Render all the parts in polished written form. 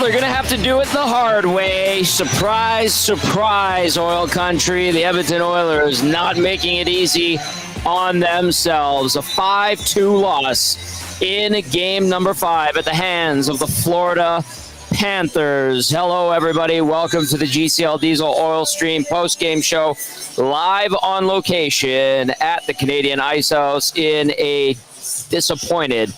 they're going to have to do it the hard way. Surprise, surprise, oil country. The Edmonton Oilers not making it easy on themselves. A 5-2 loss in game number 5 at the hands of the Florida Panthers. Hello, everybody. Welcome to the GCL Diesel Oil Stream post-game show, live on location at the Canadian Ice House in a disappointed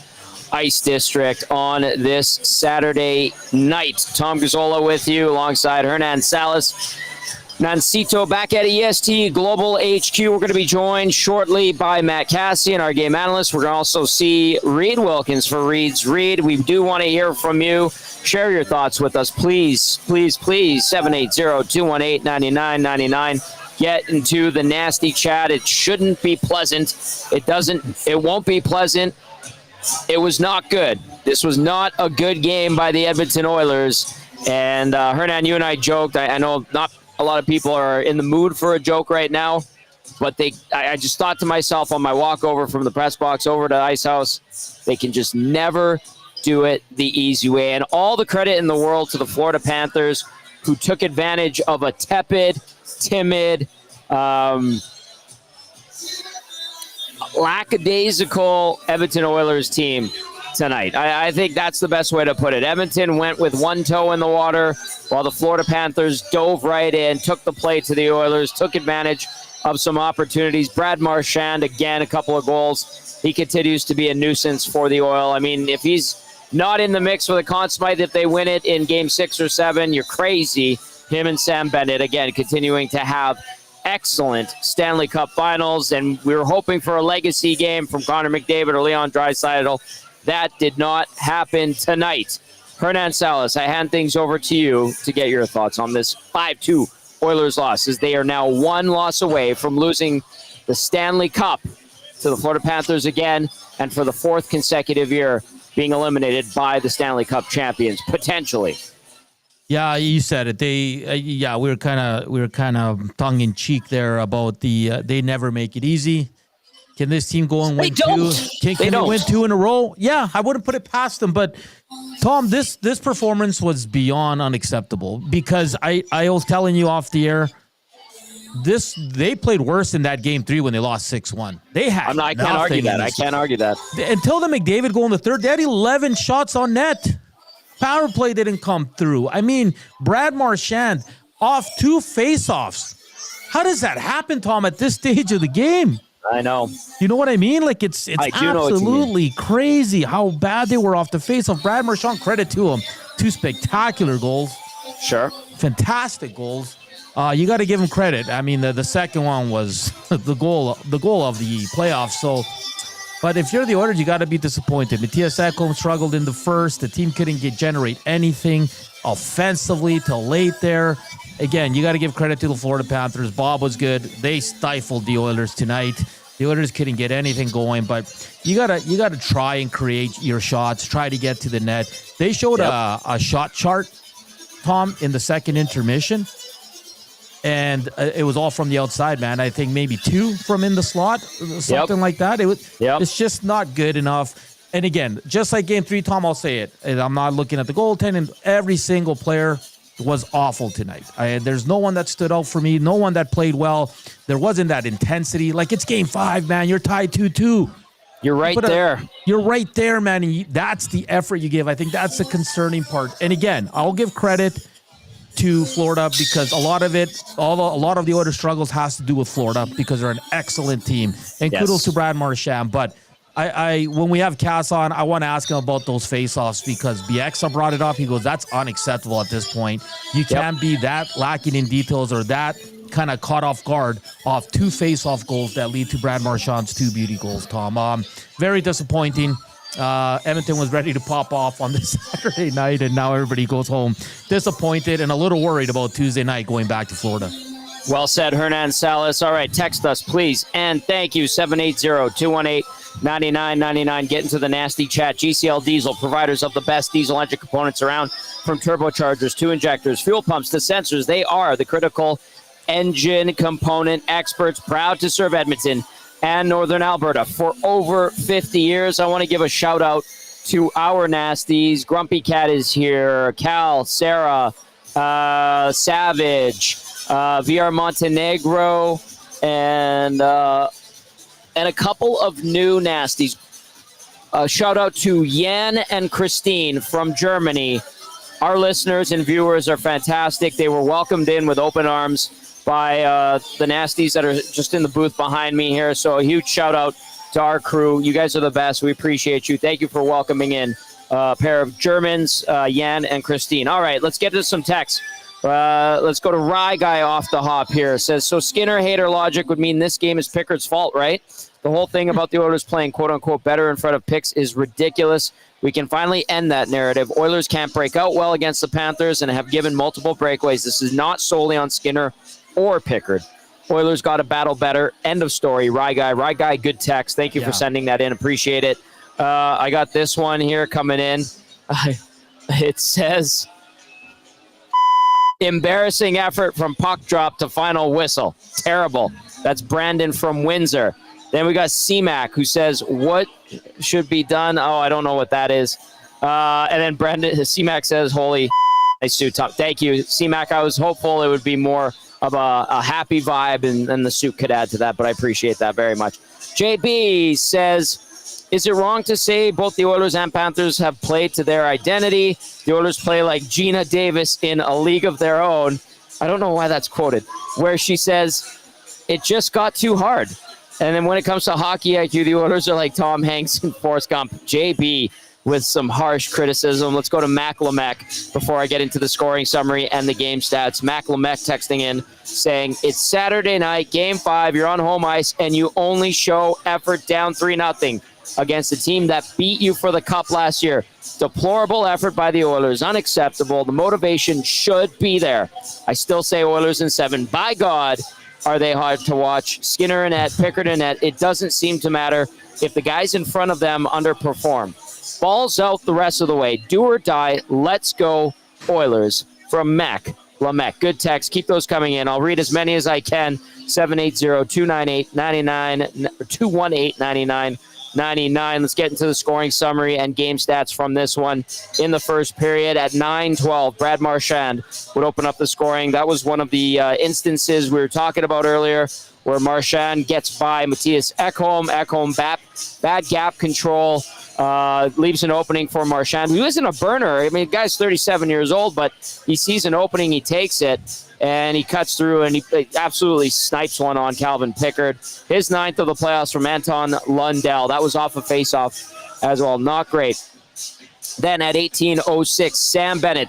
Ice District on this Saturday night. Tom Gazzola with you alongside Hernan, Salas, Nancito back at EST Global HQ. We're going to be joined shortly by Matt Cassian, our game analyst. We're going to also see Reed Wilkins for Reed's Read. We do want to hear from you. Share your thoughts with us, please, please, please. 780-218-9999. Get into the nasty chat. It shouldn't be pleasant. It won't be pleasant. It was not good. This was not a good game by the Edmonton Oilers. And Hernan, you and I joked. I know not a lot of people are in the mood for a joke right now, but I just thought to myself on my walk over from the press box over to Ice House, they can just never do it the easy way. And all the credit in the world to the Florida Panthers, who took advantage of a tepid, timid, lackadaisical Edmonton Oilers team tonight. I think that's the best way to put it. Edmonton went with one toe in the water while the Florida Panthers dove right in, took the play to the Oilers, took advantage of some opportunities. Brad Marchand, again, a couple of goals. He continues to be a nuisance for the Oil. I mean, if he's not in the mix for the Conn Smythe, if they win it in game 6 or 7, you're crazy. Him and Sam Bennett, again, continuing to have excellent Stanley Cup finals, and we were hoping for a legacy game from Connor McDavid or Leon Draisaitl. That did not happen tonight. Hernan, Salas, I hand things over to you to get your thoughts on this 5-2 Oilers loss, as they are now one loss away from losing the Stanley Cup to the Florida Panthers again, and for the 4th consecutive year being eliminated by the Stanley Cup champions, potentially. Yeah, you said it. We were kind of tongue in cheek there about they never make it easy. Can this team go and win 2? Can they win 2 in a row? Yeah, I wouldn't put it past them. But Tom, this performance was beyond unacceptable, because I was telling you off the air, they played worse in that game 3 when they lost 6-1. They had I can't argue that. I can't argue that. Until the McDavid goal in the 3rd, they had 11 shots on net. Power play didn't come through. I mean, Brad Marchand off 2 faceoffs. How does that happen, Tom, at this stage of the game? I know. You know what I mean? Like, it's absolutely crazy how bad they were off the faceoff. Brad Marchand, credit to him. 2 spectacular goals. Sure. Fantastic goals. You got to give him credit. I mean, the second one was the goal of the playoffs. So, but if you're the Oilers, you got to be disappointed. Mattias Ekholm struggled in the first. The team couldn't generate anything offensively till late there. Again, you got to give credit to the Florida Panthers. Bob was good. They stifled the Oilers tonight. The Oilers couldn't get anything going, but you gotta try and create your shots. Try to get to the net. They showed a shot chart, Tom, in the second intermission, and it was all from the outside, man. I think maybe 2 from in the slot, something like that. It's just not good enough. And again, just like game 3, Tom, I'll say it. And I'm not looking at the goaltending. Every single player was awful tonight. There's no one that stood out for me. No one that played well. There wasn't that intensity. Like, it's game 5, man. You're tied 2-2. You're right there. You're right there, man. And that's the effort you give. I think that's the concerning part. And again, I'll give credit to Florida, because a lot of the Oilers' struggles has to do with Florida, because they're an excellent team. And kudos to Brad Marchand. But when we have Cass on, I want to ask him about those faceoffs, because Bieksa brought it up. He goes, that's unacceptable at this point. You can't be that lacking in details or that kind of caught off guard off 2 faceoff goals that lead to Brad Marchand's 2 beauty goals, Tom. Very disappointing. Edmonton was ready to pop off on this Saturday night, and now everybody goes home disappointed and a little worried about Tuesday night going back to Florida. Well said, Hernan, Salas. All right, text us, please, and thank you, 780-218-9999. Get into the nasty chat. GCL Diesel, providers of the best diesel engine components around, from turbochargers to injectors, fuel pumps to sensors. They are the critical engine component experts, proud to serve Edmonton and Northern Alberta for over 50 years. I want to give a shout out to our nasties. Grumpy Cat is here. Cal, Sarah, Savage, VR Montenegro, and a couple of new nasties. Shout out to Jan and Christine from Germany. Our listeners and viewers are fantastic. They were welcomed in with open arms by the nasties that are just in the booth behind me here. So a huge shout out to our crew. You guys are the best. We appreciate you. Thank you for welcoming in a pair of Germans, Jan and Christine. All right, let's get to some texts. Let's go to Rye Guy off the hop here. It says, so Skinner hater logic would mean this game is Pickard's fault, right? The whole thing about the Oilers playing quote-unquote better in front of picks is ridiculous. We can finally end that narrative. Oilers can't break out well against the Panthers and have given multiple breakaways. This is not solely on Skinner or Pickard. Oilers got to battle better. End of story. Rye Guy, good text. Thank you for sending that in. Appreciate it. I got this one here coming in. It says, embarrassing effort from puck drop to final whistle. Terrible. That's Brandon from Windsor. Then we got C-Mac, who says, what should be done? Oh, I don't know what that is. And then Brandon, C-Mac says, holy nice suit top. Thank you, C-Mac. I was hopeful it would be more of a happy vibe, and the suit could add to that, but I appreciate that very much. JB says, is it wrong to say both the Oilers and Panthers have played to their identity? The Oilers play like Gina Davis in A League of Their Own. I don't know why that's quoted, where she says, it just got too hard. And then when it comes to hockey IQ, the Oilers are like Tom Hanks and Forrest Gump. JB with some harsh criticism. Let's go to Mac Lamech before I get into the scoring summary and the game stats. Mac Lamech texting in saying, it's Saturday night, Game 5, you're on home ice, and you only show effort down 3-0 against a team that beat you for the Cup last year. Deplorable effort by the Oilers. Unacceptable. The motivation should be there. I still say Oilers in 7. By God, are they hard to watch? Skinner and net, Pickard and net. It doesn't seem to matter if the guys in front of them underperform. Balls out the rest of the way. Do or die. Let's go Oilers. From Mac Lamech. Good text. Keep those coming in. I'll read as many as I can. 780-298-99. Let's get into the scoring summary and game stats from this one. In the first period at 9:12, Brad Marchand would open up the scoring. That was one of the instances we were talking about earlier where Marshand gets by Mattias Ekholm. Ekholm bad gap control, leaves an opening for Marshand. He wasn't a burner. I mean, the guy's 37 years old, but he sees an opening, he takes it, and he cuts through, and he absolutely snipes one on Calvin Pickard. His 9th of the playoffs from Anton Lundell. That was off a faceoff as well. Not great. Then at 18:06, Sam Bennett.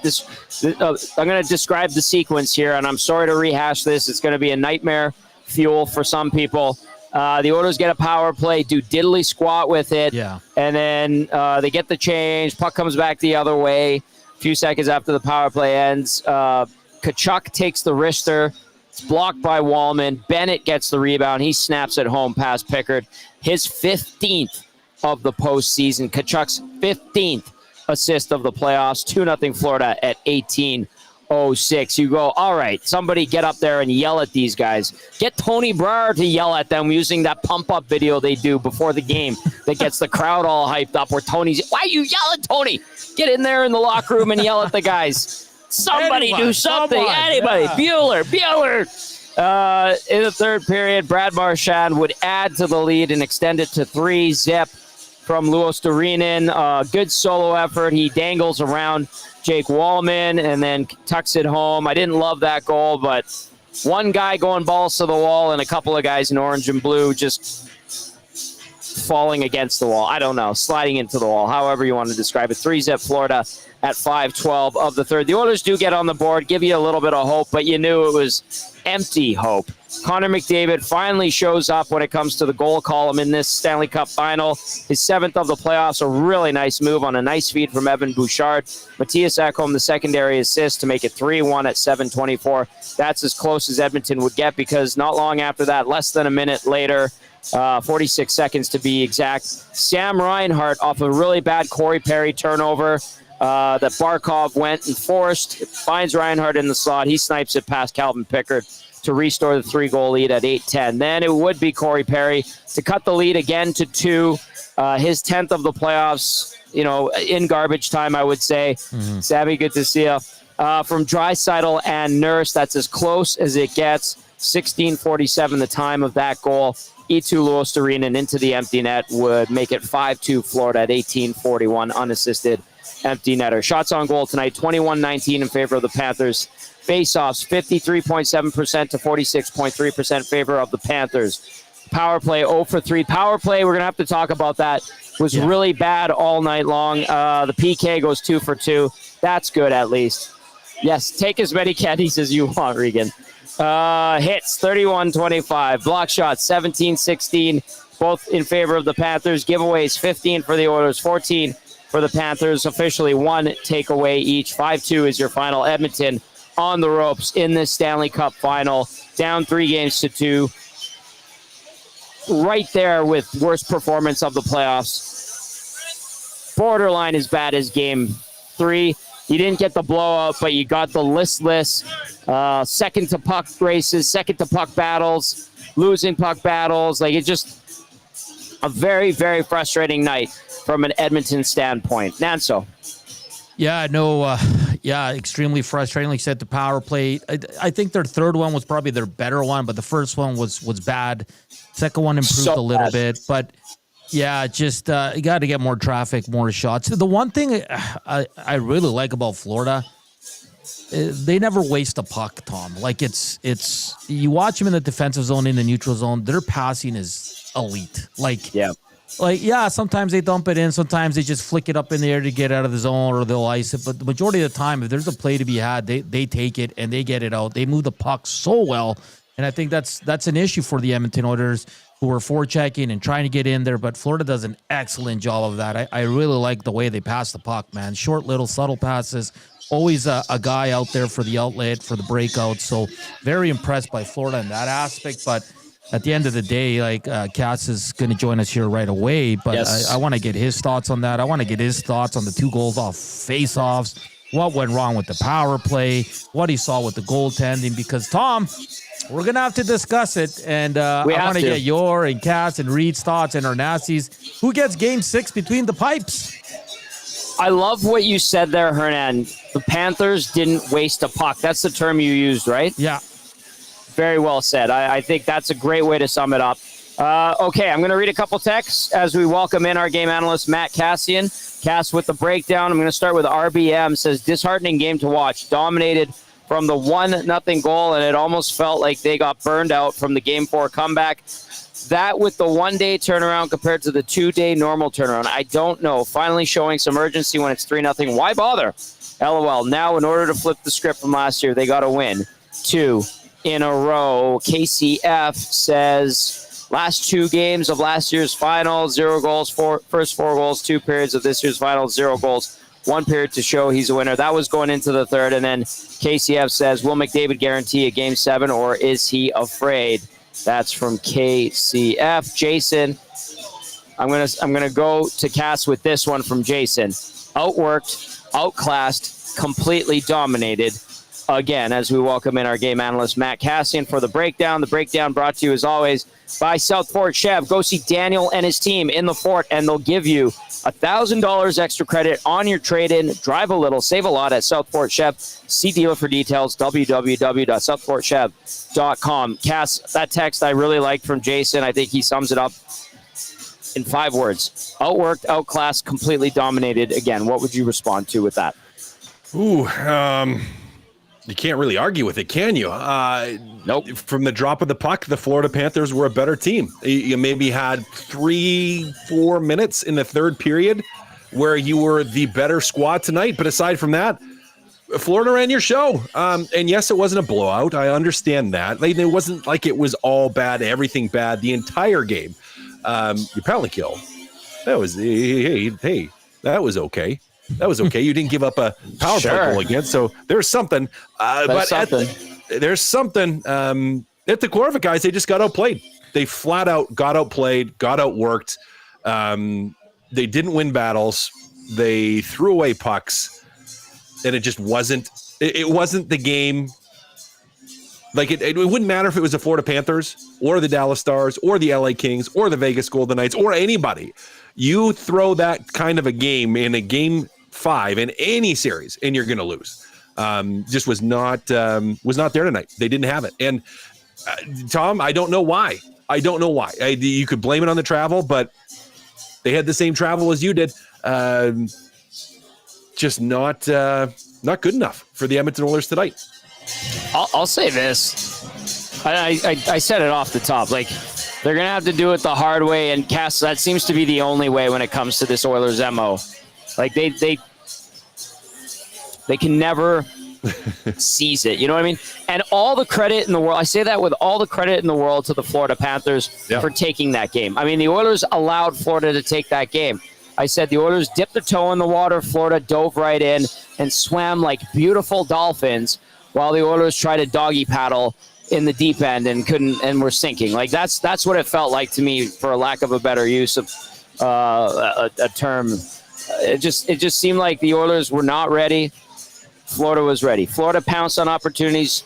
I'm going to describe the sequence here, and I'm sorry to rehash this. It's going to be a nightmare fuel for some people. The Oilers get a power play, do diddly squat with it, and then they get the change. Puck comes back the other way. A few seconds after the power play ends, Tkachuk takes the wrister. It's blocked by Wallman. Bennett gets the rebound. He snaps it home past Pickard. His 15th of the postseason. Tkachuk's 15th assist of the playoffs. 2-0 Florida at 18:06. You go, all right, somebody get up there and yell at these guys. Get Tony Brar to yell at them using that pump-up video they do before the game that gets the crowd all hyped up where Tony's, why are you yelling, Tony? Get in there in the locker room and yell at the guys. Somebody do something. Anybody. Yeah. Bueller. In the third period, Brad Marchand would add to the lead and extend it to 3-0 from Luos Dorinen. Good solo effort. He dangles around Jake Wallman and then tucks it home. I didn't love that goal, but one guy going balls to the wall and a couple of guys in orange and blue just falling against the wall. I don't know, sliding into the wall, however you want to describe it. 3-0 Florida at 5:12 of the third. The Oilers do get on the board, give you a little bit of hope, but you knew it was empty hope. Connor McDavid finally shows up when it comes to the goal column in this Stanley Cup final. His 7th of the playoffs, a really nice move on a nice feed from Evan Bouchard. Mattias Ekholm, the secondary assist to make it 3-1 at 7:24. That's as close as Edmonton would get because not long after that, less than a minute later, 46 seconds to be exact, Sam Reinhart off a really bad Corey Perry turnover that Barkov went and forced, finds Reinhart in the slot. He snipes it past Calvin Pickard to restore the 3-goal lead at 8:10. Then it would be Corey Perry to cut the lead again to 2. His 10th of the playoffs. in garbage time, I would say. Sammy, good to see you. From Draisaitl and Nurse, that's as close as it gets. 16:47 the time of that goal. Eetu Luostarinen into the empty net would make it 5-2 Florida at 18:41 unassisted empty netter. Shots on goal tonight, 21-19 in favor of the Panthers. Faceoffs, 53.7% to 46.3% favor of the Panthers. Power play, 0 for 3. Power play, we're going to have to talk about that. Was really bad all night long. The PK goes 2 for 2. That's good at least. Yes, take as many caddies as you want, Regan. Hits, 31-25. Block shots, 17-16, both in favor of the Panthers. Giveaways, 15 for the Oilers, 14 for the Panthers. Officially 1 takeaway each. 5-2 is your final. Edmonton on the ropes in this Stanley Cup final. Down 3-2. Right there with worst performance of the playoffs. Borderline as bad as game 3. You didn't get the blowout, but you got the listless second to puck races, second to puck battles, losing puck battles. Like, it's just a very, very frustrating night from an Edmonton standpoint. Nanso. Extremely frustrating. Like you said, the power play. I think their third one was probably their better one, but the first one was bad. Second one improved a little bit, but just you got to get more traffic, more shots. The one thing I really like about Florida, they never waste a puck, Tom. Like it's you watch them in the defensive zone, in the neutral zone, their passing is elite. Sometimes they dump it in, sometimes they just flick it up in the air to get out of the zone, or they'll ice it. But the majority of the time, if there's a play to be had, they take it and they get it out. They move the puck so well, and I think that's an issue for the Edmonton Oilers, who are forechecking and trying to get in there. But Florida does an excellent job of that. I really like the way they pass the puck, man. Short, little, subtle passes. Always a guy out there for the outlet, for the breakout. So very impressed by Florida in that aspect. But at the end of the day, Cass is going to join us here right away. But yes. I want to get his thoughts on that. I want to get his thoughts on the 2 goals off face-offs, what went wrong with the power play, what he saw with the goaltending. Because, Tom, we're going to have to discuss it. And I want to get your and Cass and Reed's thoughts and Arnasi's. Who gets game 6 between the pipes? I love what you said there, Hernan. The Panthers didn't waste a puck. That's the term you used, right? Yeah. Very well said. I think that's a great way to sum it up. Okay, I'm going to read a couple texts as we welcome in our game analyst, Matt Cassian. Cass with the breakdown. I'm going to start with RBM. Says, disheartening game to watch. Dominated from the 1-0 goal, and it almost felt like they got burned out from the Game 4 comeback. That with the 1-day turnaround compared to the 2-day normal turnaround. I don't know. Finally showing some urgency when it's 3-0. Why bother? LOL. Now, in order to flip the script from last year, they got to win 2 in a row. KCF says, last 2 games of last year's final, 0 goals, first 4 goals, 2 periods of this year's final, 0 goals. 1 period to show he's a winner. That was going into the third. And then KCF says, will McDavid guarantee a game 7, or is he afraid? That's from KCF. Jason, I'm gonna go to Cass with this one from Jason. Outworked, outclassed, completely dominated. Again, as we welcome in our game analyst, Matt Cassian, for the breakdown. The breakdown brought to you, as always, by Southport Chev. Go see Daniel and his team in the fort, and they'll give you $1,000 extra credit on your trade-in. Drive a little, save a lot at Southport Chev. See dealer for details, www.southportchev.com. Cass, that text I really liked from Jason. I think he sums it up in 5 words. Outworked, outclassed, completely dominated. Again, what would you respond to with that? You can't really argue with it, can you? Nope. From the drop of the puck, the Florida Panthers were a better team. You maybe had 3-4 minutes in the third period where you were the better squad tonight. But aside from that, Florida ran your show. And yes, it wasn't a blowout. I understand that. It wasn't like it was all bad, everything bad, the entire game. Your penalty kill, that was, hey, that was okay. That was okay. You didn't give up a power play goal again, so there's something. There's something. At the core of it, guys, they just got outplayed. They flat out got outplayed, got outworked. They didn't win battles. They threw away pucks, and it just wasn't. It wasn't the game. Like it wouldn't matter if it was the Florida Panthers or the Dallas Stars or the LA Kings or the Vegas Golden Knights or anybody. You throw that kind of a game in a game 5 in any series, and you're going to lose. Just was not there tonight. They didn't have it. And Tom, I don't know why. You could blame it on the travel, but they had the same travel as you did. Just not good enough for the Edmonton Oilers tonight. I'll say this. I said it off the top. Like, they're going to have to do it the hard way, and Cass, that seems to be the only way when it comes to this Oilers MO. Like, they can never seize it. You know what I mean? And all the credit in the world, I say that with all the credit in the world to the Florida Panthers for taking that game. I mean, the Oilers allowed Florida to take that game. I said the Oilers dipped their toe in the water. Florida dove right in and swam like beautiful dolphins while the Oilers tried to doggy paddle in the deep end and were sinking. Like, that's what it felt like to me, for a lack of a better use of a term. It just seemed like the Oilers were not ready. Florida was ready. Florida pounced on opportunities,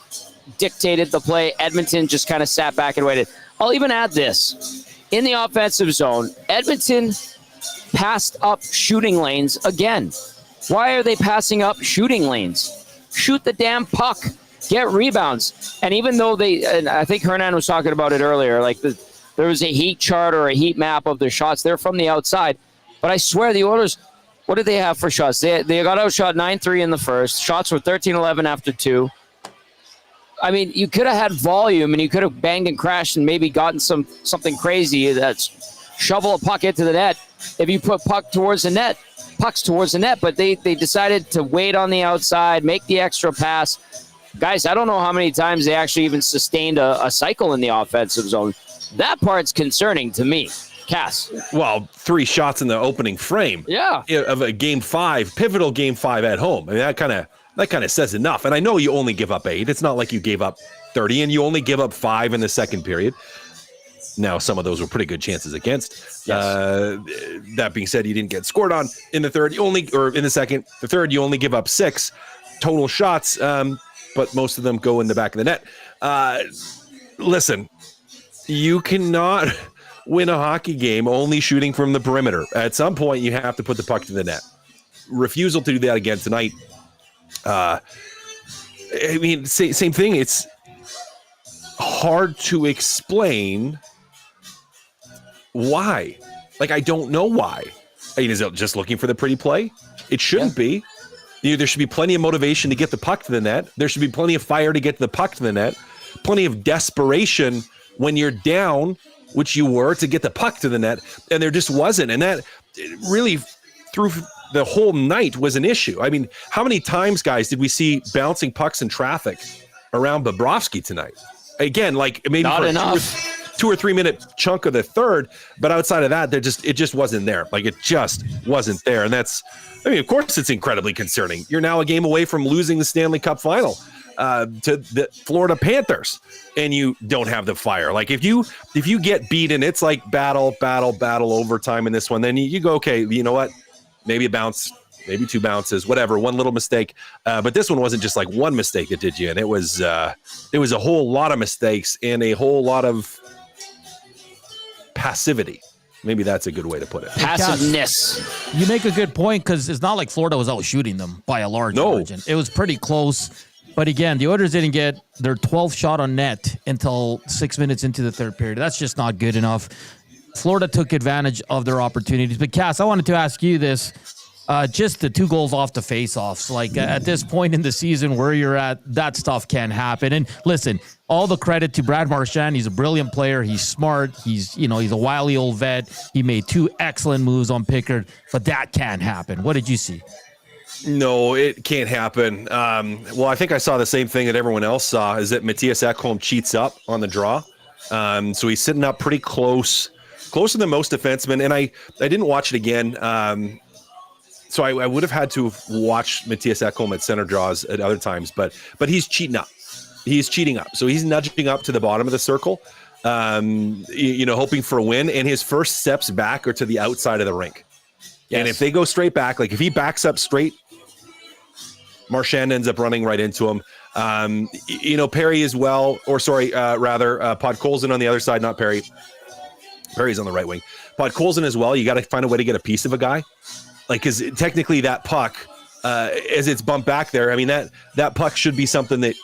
dictated the play. Edmonton just kind of sat back and waited. I'll even add this. In the offensive zone, Edmonton passed up shooting lanes again. Why are they passing up shooting lanes? Shoot the damn puck. Get rebounds. And even though and I think Hernan was talking about it earlier, like there was a heat chart or a heat map of their shots. They're from the outside. But I swear the Oilers, what did they have for shots? They got outshot 9-3 in the first. Shots were 13-11 after 2. I mean, you could have had volume and you could have banged and crashed and maybe gotten something crazy that's shovel a puck into the net if you put pucks towards the net. But they decided to wait on the outside, make the extra pass. Guys, I don't know how many times they actually even sustained a cycle in the offensive zone. That part's concerning to me. Cass. Well, 3 shots in the opening frame. Yeah. Of a game 5, pivotal game 5 at home. I mean, that kind of says enough. And I know you only give up 8. It's not like you gave up 30, and you only give up 5 in the second period. Now, some of those were pretty good chances against. Yes. That being said, you didn't get scored on in the third. In the second. The third, you only give up 6 total shots, but most of them go in the back of the net. Listen, you cannot win a hockey game only shooting from the perimeter. At some point, you have to put the puck to the net. Refusal to do that again tonight. I mean, same thing. It's hard to explain why. Like, I don't know why. I mean, is it just looking for the pretty play? It shouldn't be. There should be plenty of motivation to get the puck to the net. There should be plenty of fire to get the puck to the net. Plenty of desperation when you're down, which you were, to get the puck to the net. And there just wasn't. And that really, through the whole night, was an issue. I mean, how many times, guys, did we see bouncing pucks in traffic around Bobrovsky tonight? Again, like maybe not for enough. 2 or 3 minute chunk of the third, but outside of that, it just wasn't there. Like, it just wasn't there. And that's, I mean, of course it's incredibly concerning. You're now a game away from losing the Stanley Cup final to the Florida Panthers, and you don't have the fire. Like, if you get beaten, it's like battle overtime in this one. Then you go, okay, you know what? Maybe a bounce, maybe 2 bounces, whatever, one little mistake. But this one wasn't just like one mistake that did you in. It was a whole lot of mistakes and a whole lot of passivity. Maybe that's a good way to put it. Passiveness. You make a good point, because it's not like Florida was out shooting them by a large margin. It was pretty close. But again, the Oilers didn't get their 12th shot on net until 6 minutes into the third period. That's just not good enough. Florida took advantage of their opportunities. But Cass, I wanted to ask you this. Just the 2 goals off the faceoffs. Like, at this point in the season where you're at, that stuff can happen. And listen, all the credit to Brad Marchand. He's a brilliant player. He's smart. He's a wily old vet. He made 2 excellent moves on Pickard, but that can't happen. What did you see? No, it can't happen. Well, I think I saw the same thing that everyone else saw, is that Mattias Ekholm cheats up on the draw. So he's sitting up pretty closer than most defensemen. And I didn't watch it again. So I would have had to have watched Mattias Ekholm at center draws at other times, but he's cheating up. He's cheating up. So he's nudging up to the bottom of the circle, hoping for a win. And his first steps back are to the outside of the rink. Yes. And if they go straight back, like if he backs up straight, Marshand ends up running right into him. Perry as well, Podkolzin on the other side, not Perry. Perry's on the right wing. But Colson as well, you got to find a way to get a piece of a guy. Like, because technically that puck, as it's bumped back there, I mean, that puck should be something that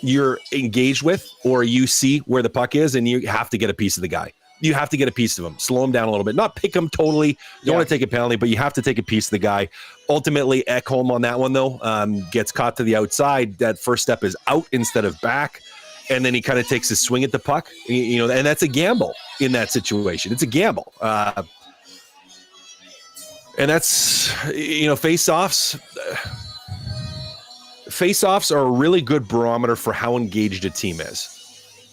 you're engaged with, or you see where the puck is, and you have to get a piece of the guy. You have to get a piece of him, slow him down a little bit, not pick him totally. Don't want to take a penalty, but you have to take a piece of the guy. Ultimately, Ekholm on that one, though, gets caught to the outside. That first step is out instead of back. And then he kind of takes a swing at the puck, and that's a gamble in that situation. It's a gamble. And that's, face-offs. Face-offs are a really good barometer for how engaged a team is.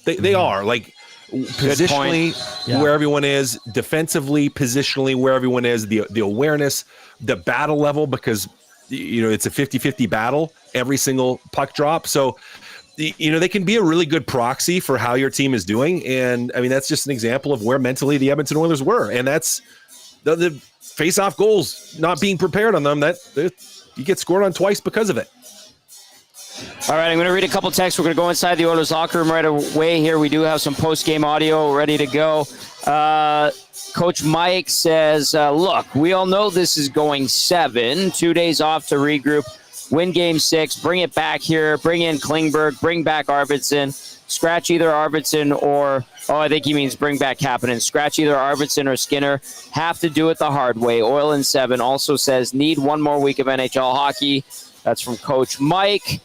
They are, like, positionally where everyone is, defensively, positionally where everyone is, the awareness, the battle level, because, it's a 50-50 battle, every single puck drop. So, they can be a really good proxy for how your team is doing. And, I mean, that's just an example of where mentally the Edmonton Oilers were. And that's the face-off goals, not being prepared on them, you get scored on twice because of it. All right, I'm going to read a couple texts. We're going to go inside the Oilers locker room right away here. We do have some post-game audio ready to go. Coach Mike says, look, we all know this is going 7, 2 days off to regroup, win game 6, bring it back here, bring in Klingberg, bring back Arvidsson, scratch either Arvidsson or, I think he means bring back Kapanen, scratch either Arvidsson or Skinner, have to do it the hard way. Oil in 7 also says, need one more week of NHL hockey. That's from Coach Mike.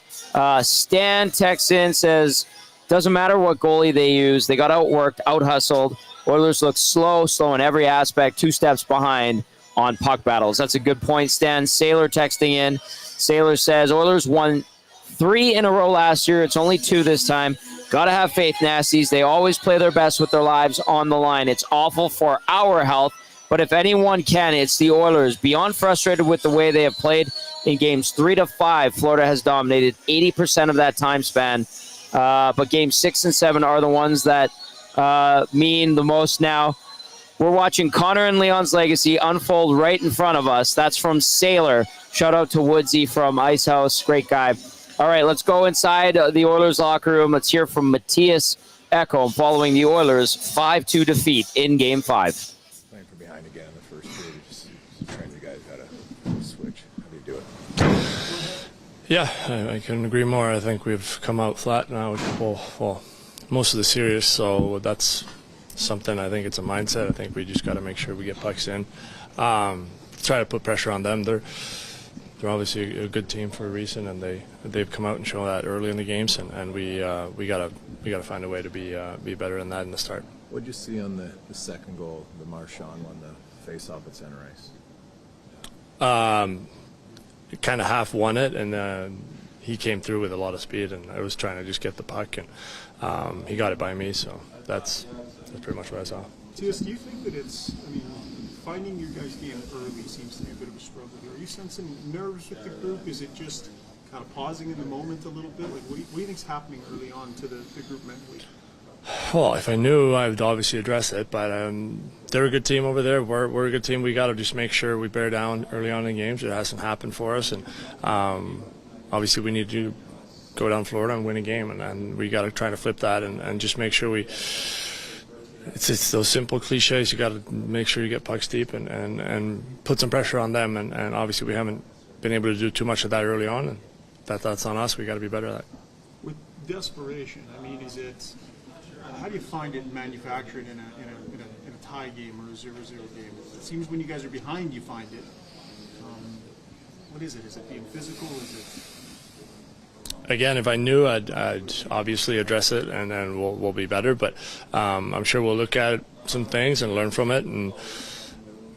Stan Texan says, doesn't matter what goalie they use. They got outworked, out-hustled. Oilers look slow in every aspect, 2 steps behind on puck battles. That's a good point, Stan. Sailor texting in. Sailor says, Oilers won 3 in a row last year. It's only 2 this time. Got to have faith, Nasties. They always play their best with their lives on the line. It's awful for our health, but if anyone can, it's the Oilers. Beyond frustrated with the way they have played in games 3 to 5, Florida has dominated 80% of that time span. But games 6 and 7 are the ones that mean the most now. We're watching Connor and Leon's legacy unfold right in front of us. That's from Sailor. Shout out to Woodsy from Icehouse. Great guy. All right, let's go inside the Oilers locker room. Let's hear from Mattias Ekholm following the Oilers' 5-2 defeat in Game 5. Playing from behind again in the first period, just trying you guys how to switch. How do you do it? Yeah, I couldn't agree more. I think we've come out flat now, most of the series, so that's something. I think it's a mindset. I think we just got to make sure we get pucks in. Try to put pressure on them. They're obviously a good team for a reason, and they've come out and shown that early in the games, and we gotta find a way to be better than that in the start. What did you see on the second goal, the Marshand one, the face-off at center ice? Kind of half won it, and he came through with a lot of speed, and I was trying to just get the puck, and he got it by me, so that's pretty much what I saw. Matias, do you think that finding your guys' game early seems to be a bit of a struggle here? Are you sensing nerves with the group? Is it just kind of pausing in the moment a little bit? Like, what do you think's happening early on to the group mentally? Well, if I knew, I would obviously address it, but they're a good team over there. We're a good team. We got to just make sure we bear down early on in games. It hasn't happened for us, and obviously we need to go down Florida and win a game, and we got to try to flip that and just make sure we. It's those simple cliches. You got to make sure you get pucks deep and put some pressure on them, and obviously we haven't been able to do too much of that early on, and that's on us. We got to be better at that. With desperation, I mean, is it? How do you find it manufactured in a tie game or a 0-0 game? It seems when you guys are behind, you find it. What is it? Is it being physical? Is it? Again, if I knew, I'd obviously address it, and then we'll be better. But I'm sure we'll look at some things and learn from it. And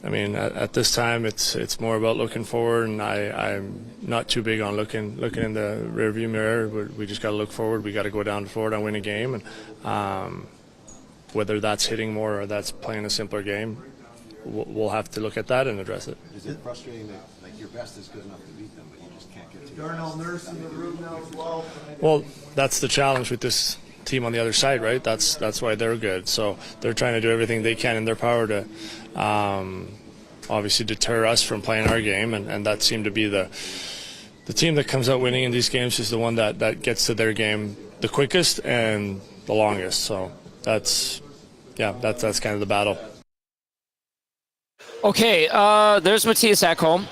I mean, at this time, it's more about looking forward, and I'm not too big on looking in the rearview mirror. We just got to look forward. We got to go down to Florida and win a game, and whether that's hitting more or that's playing a simpler game, we'll have to look at that and address it. Is it frustrating that your best is good enough to beat them, but you just can't get to Darnell Nurse in the room now as well. Well, that's the challenge with this team on the other side, right? That's why they're good. So they're trying to do everything they can in their power to obviously deter us from playing our game, and that seemed to be the team that comes out winning in these games is the one that gets to their game the quickest and the longest. So that's kind of the battle. Okay, there's Mattias Ekholm.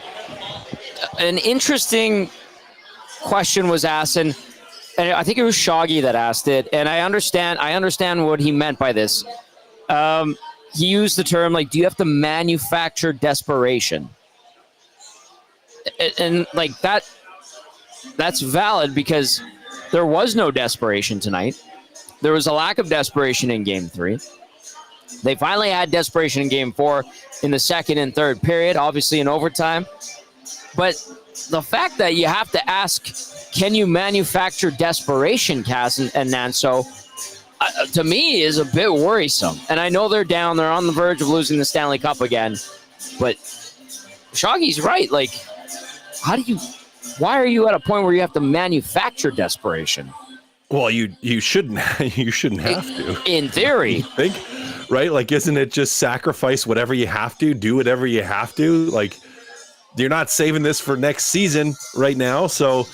An interesting question was asked, and I think it was Shoggy that asked it, and I understand what he meant by this. He used the term, like, do you have to manufacture desperation? And like, that's valid because there was no desperation tonight. There was a lack of desperation in Game 3. They finally had desperation in Game 4 in the second and third period, obviously in overtime. But the fact that you have to ask, can you manufacture desperation, Cass and Nanso, to me is a bit worrisome. And I know they're down. They're on the verge of losing the Stanley Cup again. But Shoggy's right. Like, why are you at a point where you have to manufacture desperation? Well, you shouldn't have to. In theory. I think, right? Like, isn't it just sacrifice whatever you have to, do whatever you have to? Like, you're not saving this for next season right now. So,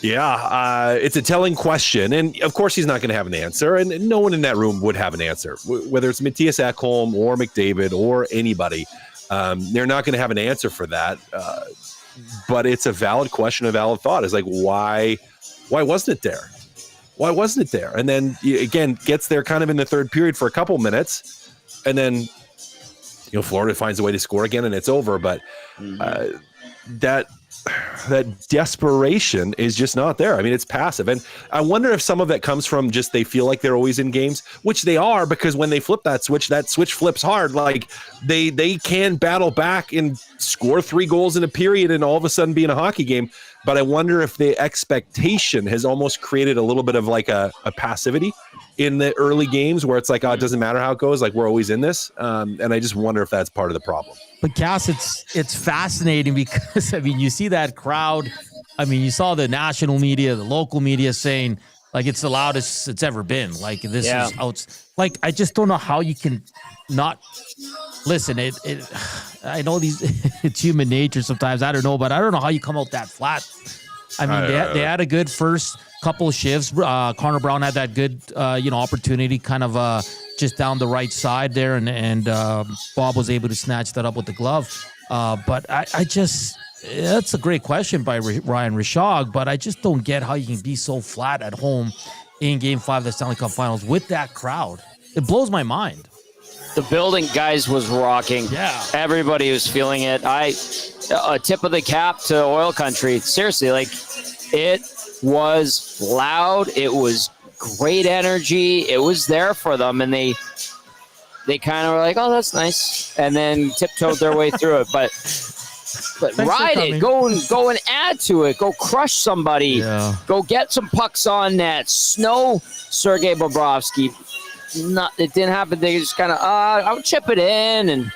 yeah, it's a telling question. And, of course, he's not going to have an answer. And no one in that room would have an answer. Whether it's Mattias Ekholm or McDavid or anybody, they're not going to have an answer for that. But it's a valid question, a valid thought. It's like, why wasn't it there? Why wasn't it there? And then, again, gets there kind of in the third period for a couple minutes. And then, Florida finds a way to score again and it's over. But that desperation is just not there. I mean, it's passive. And I wonder if some of it comes from just they feel like they're always in games, which they are, because when they flip that switch flips hard. Like they can battle back and score 3 goals in a period and all of a sudden be in a hockey game. But I wonder if the expectation has almost created a little bit of like a passivity in the early games where it's like, oh, it doesn't matter how it goes. Like, we're always in this. And I just wonder if that's part of the problem. But Cass, it's fascinating because, I mean, you see that crowd. I mean, you saw the national media, the local media saying, like, it's the loudest it's ever been. Like, this is out. Like, I just don't know how you can not listen. I know it's human nature sometimes. I don't know, but I don't know how you come out that flat. I mean, they had a good first couple of shifts. Connor Brown had that good, opportunity kind of just down the right side there, and Bob was able to snatch that up with the glove. But I just, that's a great question by Ryan Rishaug, but I just don't get how you can be so flat at home in Game 5 of the Stanley Cup Finals with that crowd. It blows my mind. The building, guys, was rocking. Yeah. Everybody was feeling it. A tip of the cap to Oil Country. Seriously, like, it was loud. It was great energy. It was there for them, and they kind of were like, "Oh, that's nice," and then tiptoed their way through it. But ride it. Go and add to it. Go crush somebody. Yeah. Go get some pucks on net. Snow Sergei Bobrovsky. It didn't happen. They just kind of, I'll chip it in, and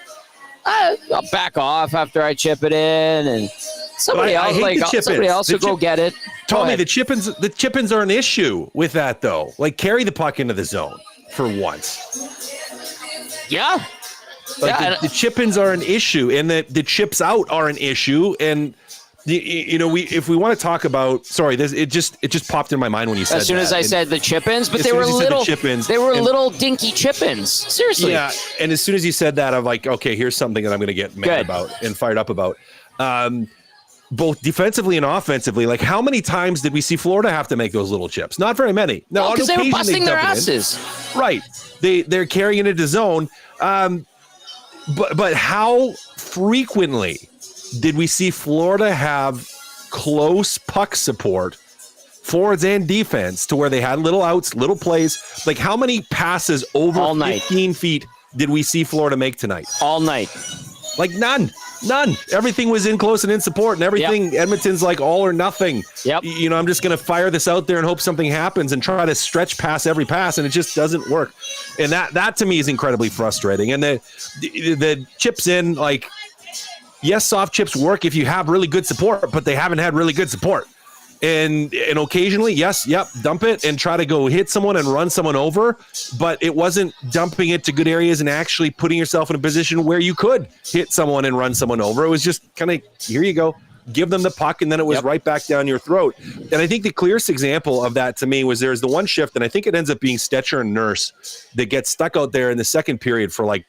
I'll back off after I chip it in, and somebody else will go get it. Tommy, the chip-ins are an issue with that, though. Like, carry the puck into the zone for once. Yeah. The chip-ins are an issue, and the chips out are an issue, and if we want to talk about, it just popped in my mind when you said that. As soon as I said the chip-ins, but they were little dinky chip-ins. Seriously. Yeah, and as soon as you said that, I'm like, okay, here's something that I'm going to get mad about and fired up about. Both defensively and offensively, like, how many times did we see Florida have to make those little chips? Not very many. No, because they were busting their asses. Right. They're carrying it to zone. But how frequently did we see Florida have close puck support, forwards and defense, to where they had little outs, little plays? Like, how many passes over 15 feet did we see Florida make tonight? All night. Like, none. Everything was in close and in support, and everything. Yep. Edmonton's like all or nothing. Yep. I'm just going to fire this out there and hope something happens and try to stretch past every pass, and it just doesn't work. And that to me is incredibly frustrating. And the chips in, like, yes, soft chips work if you have really good support, but they haven't had really good support. And occasionally, dump it and try to go hit someone and run someone over, but it wasn't dumping it to good areas and actually putting yourself in a position where you could hit someone and run someone over. It was just kind of, here you go, give them the puck, and then it was right back down your throat. And I think the clearest example of that to me was there's the one shift, and I think it ends up being Stetcher and Nurse, that gets stuck out there in the second period for like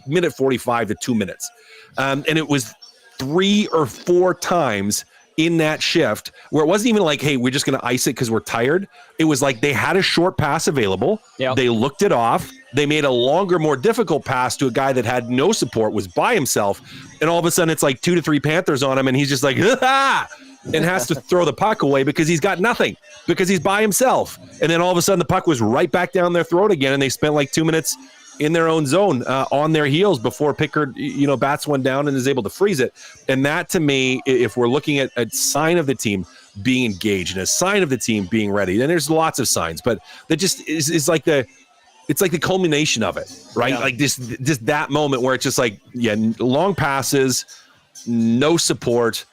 minute 45 to 2 minutes. And it was 3 or 4 times in that shift where it wasn't even like, hey, we're just going to ice it because we're tired. It was like they had a short pass available. Yep. They looked it off. They made a longer, more difficult pass to a guy that had no support, was by himself. And all of a sudden it's like 2 to 3 Panthers on him. And he's just like, ah! And has to throw the puck away because he's got nothing, because he's by himself. And then all of a sudden the puck was right back down their throat again. And they spent like 2 minutes in their own zone on their heels before Pickard, bats one down and is able to freeze it. And that, to me, if we're looking at a sign of the team being engaged and a sign of the team being ready, then there's lots of signs, but that just is like it's like the culmination of it, right? Yeah. Like just that moment where it's just like, long passes, no support,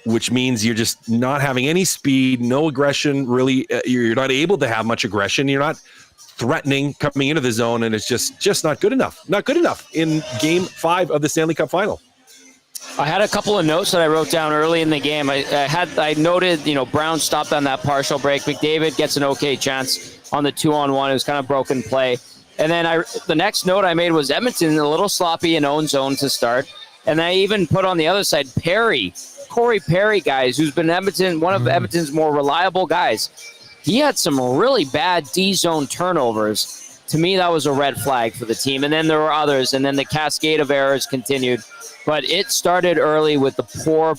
which means you're just not having any speed, no aggression, really. You're not able to have much aggression. You're not threatening coming into the zone, and it's just not good enough. Not good enough in Game 5 of the Stanley Cup Final. I had a couple of notes that I wrote down early in the game. I noted, Brown stopped on that partial break. McDavid gets an okay chance on the 2-on-1. It was kind of broken play. And then the next note I made was Edmonton a little sloppy in own zone to start. And I even put on the other side Corey Perry, guys, who's been one of Edmonton's more reliable guys. He had some really bad D-zone turnovers. To me, that was a red flag for the team. And then there were others, and then the cascade of errors continued. But it started early with the poor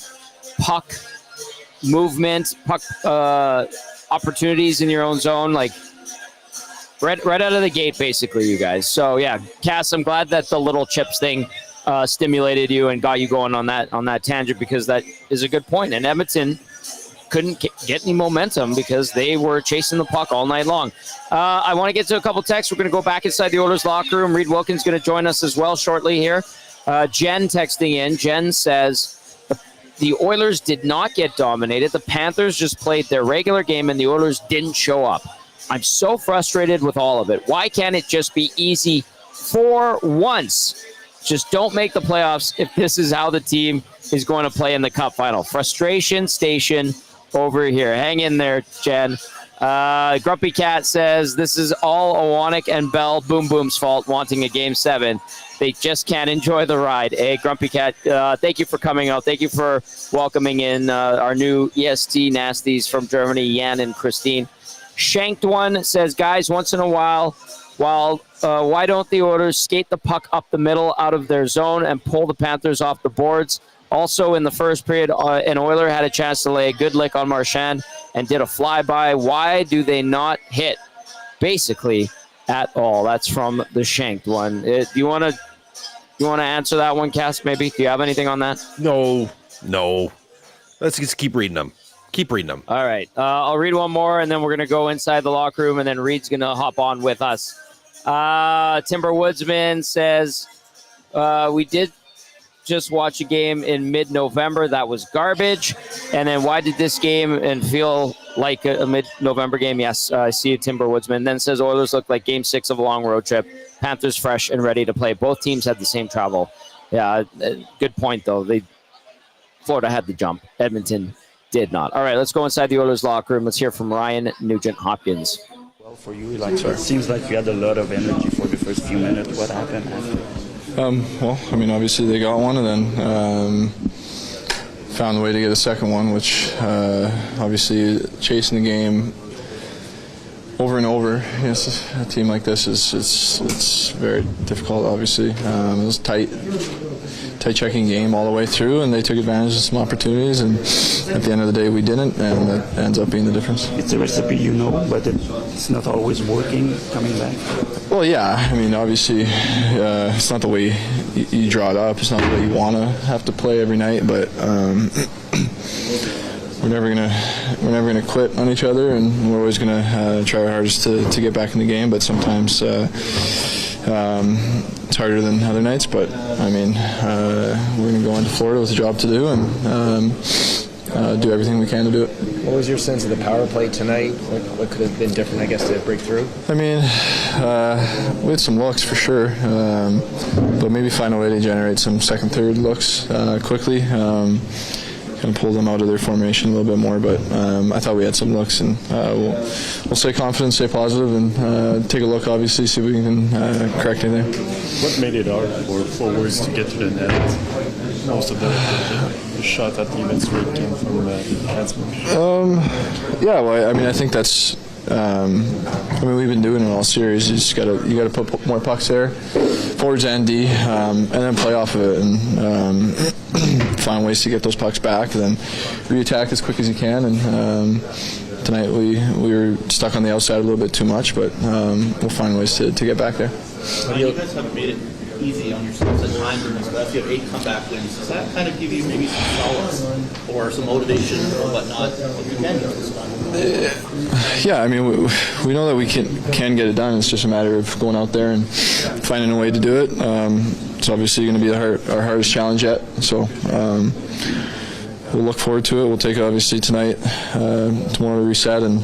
puck movement, puck opportunities in your own zone, like right out of the gate, basically, you guys. So, yeah, Cass, I'm glad that the little chips thing stimulated you and got you going on that tangent, because that is a good point. And Edmonton couldn't get any momentum because they were chasing the puck all night long. I want to get to a couple texts. We're going to go back inside the Oilers locker room. Reed Wilkins is going to join us as well shortly here. Jen texting in. Jen says the Oilers did not get dominated. The Panthers just played their regular game and the Oilers didn't show up. I'm so frustrated with all of it. Why can't it just be easy for once? Just don't make the playoffs if this is how the team is going to play in the Cup Final. Frustration station over here. Hang in there, Jen. Grumpy Cat says, this is all Owanek and Bell Boom Boom's fault, wanting a Game 7. They just can't enjoy the ride. Hey, Grumpy Cat, thank you for coming out. Thank you for welcoming in our new EST Nasties from Germany, Jan and Christine. Shanked One says, guys, once in a while, why don't the Oilers skate the puck up the middle out of their zone and pull the Panthers off the boards? Also, in the first period, an Oiler had a chance to lay a good lick on Marshand and did a flyby. Why do they not hit, basically, at all? That's from the Shanked One. Do you want to answer that one, Cass, maybe? Do you have anything on that? No. Let's just keep reading them. All right. I'll read one more, and then we're going to go inside the locker room, and then Reed's going to hop on with us. Timber Woodsman says, we did just watch a game in mid-November. That was garbage. And then why did this game feel like a mid-November game? Yes, I see you, Timber Woodsman. Then says Oilers look like Game 6 of a long road trip. Panthers fresh and ready to play. Both teams had the same travel. Yeah, good point, though. Florida had the jump. Edmonton did not. All right, let's go inside the Oilers locker room. Let's hear from Ryan Nugent-Hopkins. Well, for you, it seems like you had a lot of energy for the first few minutes. What happened after? Well, obviously they got one and then found a way to get a second one, which obviously chasing the game over and over against a team like this it's very difficult, obviously. It was tight checking game all the way through, and they took advantage of some opportunities, and at the end of the day we didn't, and that ends up being the difference. It's a recipe, but it's not always working coming back. Well, yeah, obviously it's not the way you draw it up. It's not the way you want to have to play every night, but we're never gonna quit on each other, and we're always gonna try our hardest to get back in the game. But sometimes it's harder than other nights. But we're gonna go into Florida with a job to do and do everything we can to do it. What was your sense of the power play tonight? What could have been different, I guess, to break through? We had some looks for sure, but maybe find a way to generate some second, third looks quickly. kind of pull them out of their formation a little bit more. But I thought we had some looks, and we'll stay confident, stay positive, and take a look, obviously, see if we can correct anything. What made it hard for forwards to get to the net? Most of the shot at the even straight came from the defenseman. Yeah, well, I mean, I think that's. I mean, we've been doing it all series. You gotta put more pucks there, forwards and D, and then play off of it and find ways to get those pucks back. And then re-attack as quick as you can. And tonight we were stuck on the outside a little bit too much, but we'll find ways to get back there. You guys haven't made it easy on yourselves at times during this last. You have 8 comeback wins. Does that kind of give you maybe some solace or some motivation or whatnot that you can get this done? Yeah, I mean, we know that we can get it done. It's just a matter of going out there and finding a way to do it. It's obviously going to be our hardest challenge yet. So we'll look forward to it. We'll take it obviously tonight, tomorrow to reset and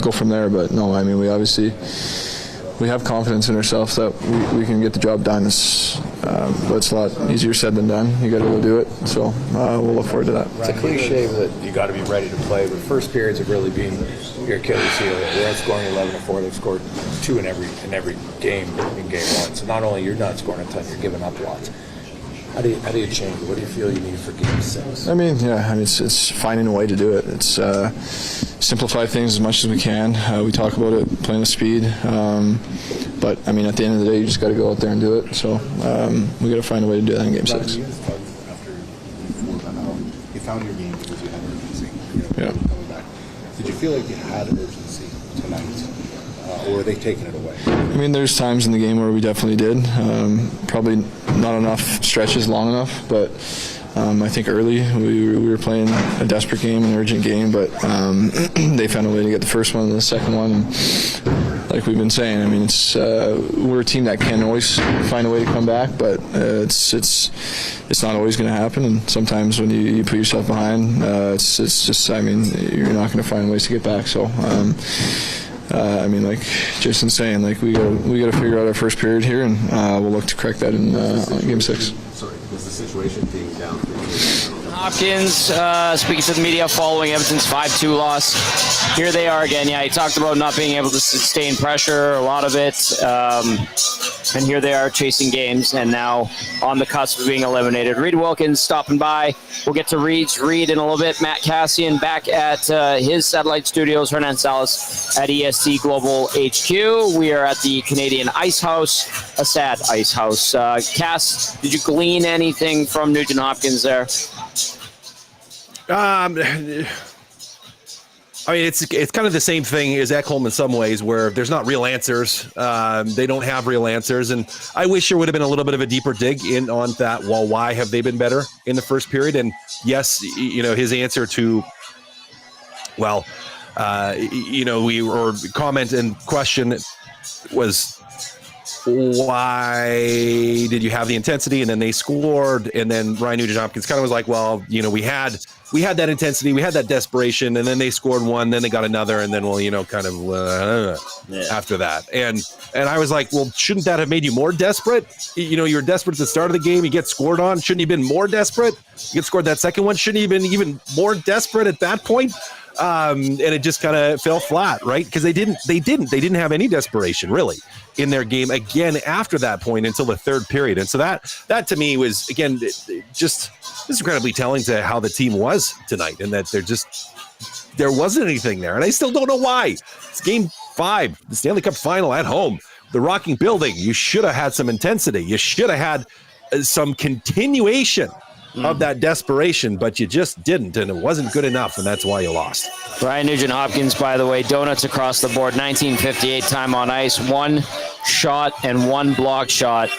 go from there. But no, I mean, we have confidence in ourselves that we can get the job done. But it's a lot easier said than done. You got to go do it. So we'll look forward to that. It's a cliche that you got to be ready to play, but first periods have really been your Achilles heel. They're outscoring 11-4. They've scored 2 in every game in game 1. So not only you're not scoring a ton, you're giving up lots. How do you change it? What do you feel you need for game 6? I mean, it's finding a way to do it. It's simplify things as much as we can. We talk about it, playing with speed. But, I mean, at the end of the day, you just got to go out there and do it. So we got to find a way to do that in game 6. You found your game because you had urgency. Yeah. Coming back. Did you feel like you had urgency tonight? Or were they taking it away? I mean, there's times in the game where we definitely did. Probably not enough stretches long enough, but I think early we were playing a desperate game, an urgent game, but they found a way to get the first one and the second one. And like we've been saying, I mean, we're a team that can always find a way to come back, but it's not always going to happen. And sometimes when you put yourself behind, it's just, I mean, you're not going to find ways to get back. So. I mean, like Jason's saying, like we got to figure out our first period here, and we'll look to correct that in game 6. Sorry, was the situation being down? Hopkins speaking to the media following Edmonton's 5-2 loss. Here they are again. Yeah, he talked about not being able to sustain pressure, a lot of it. And here they are chasing games and now on the cusp of being eliminated. Reed Wilkins stopping by. We'll get to Reed in a little bit. Matt Cassian back at his satellite studios. Hernan Salas at EST Global HQ. We are at the Canadian Ice House, a sad ice house. Cass, did you glean anything from Nugent-Hopkins there? I mean, it's kind of the same thing as Ekholm in some ways, where there's not real answers. They don't have real answers, and I wish there would have been a little bit of a deeper dig in on that. Well, why have they been better in the first period? And yes, his answer to, well, comment and question was, why did you have the intensity? And then they scored, and then Ryan Nugent-Hopkins kind of was like, well, we had that intensity, we had that desperation, and then they scored one, then they got another, and then after that. And I was like, well, shouldn't that have made you more desperate? You were desperate at the start of the game, you get scored on. Shouldn't you have been more desperate? You get scored that second one, shouldn't you have been even more desperate at that point? And it just kind of fell flat, right? Because they didn't have any desperation really in their game again after that point until the third period. And so that to me was, again, just incredibly telling to how the team was tonight, and that there wasn't anything there. And I still don't know why. It's game 5, the Stanley Cup final at home, the rocking building. You should have had some intensity. You should have had some continuation of that desperation, but you just didn't, and it wasn't good enough, and that's why you lost. Ryan Nugent-Hopkins, by the way, donuts across the board, 1958 time on ice, 1 shot and 1 block shot,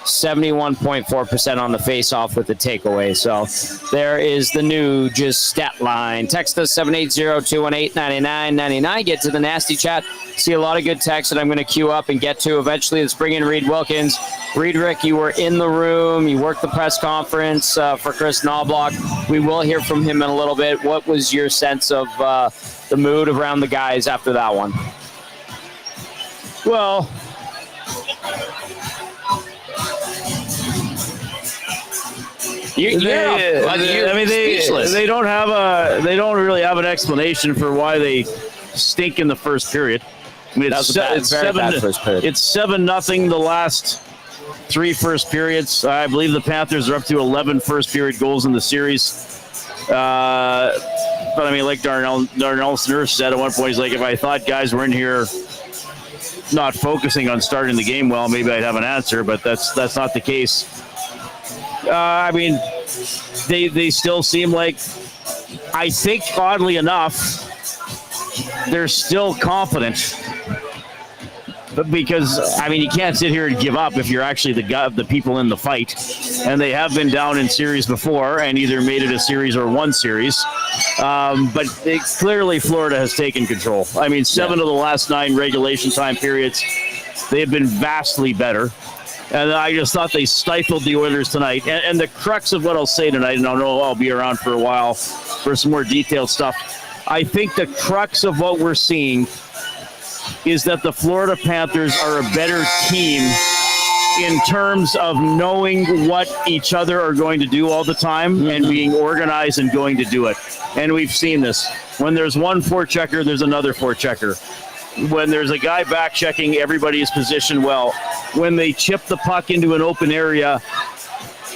71.4% on the face-off with the takeaway. So there is the new just stat line. Text us 780-218-9999. Get to the nasty chat. See a lot of good texts that I'm going to queue up and get to eventually. Let's bring in Reed Wilkins. Reed, Rick, you were in the room. You worked the press conference for Kris Knoblauch. We will hear from him in a little bit. What was your sense of the mood around the guys after that one? Well, They don't really have an explanation for why they stink in the first period. I mean, it's 7-0 the last 3 first periods. I believe the Panthers are up to 11 first period goals in the series. But I mean, like Darnell Snurf said at one point, he's like, if I thought guys were in here not focusing on starting the game well, maybe I'd have an answer, but that's not the case. I mean, they still seem like, I think oddly enough, they're still confident. But because, I mean, you can't sit here and give up if you're actually the people in the fight. And they have been down in series before and either made it a series or won series. But clearly Florida has taken control. I mean, 7 of the last 9 regulation time periods, they have been vastly better. And I just thought they stifled the Oilers tonight. And the crux of what I'll say tonight, and I know I'll be around for a while for some more detailed stuff, I think the crux of what we're seeing is that the Florida Panthers are a better team in terms of knowing what each other are going to do all the time and being organized and going to do it. And we've seen this. When there's one forechecker, there's another forechecker. When there's a guy back checking, everybody is positioned well. When they chip the puck into an open area,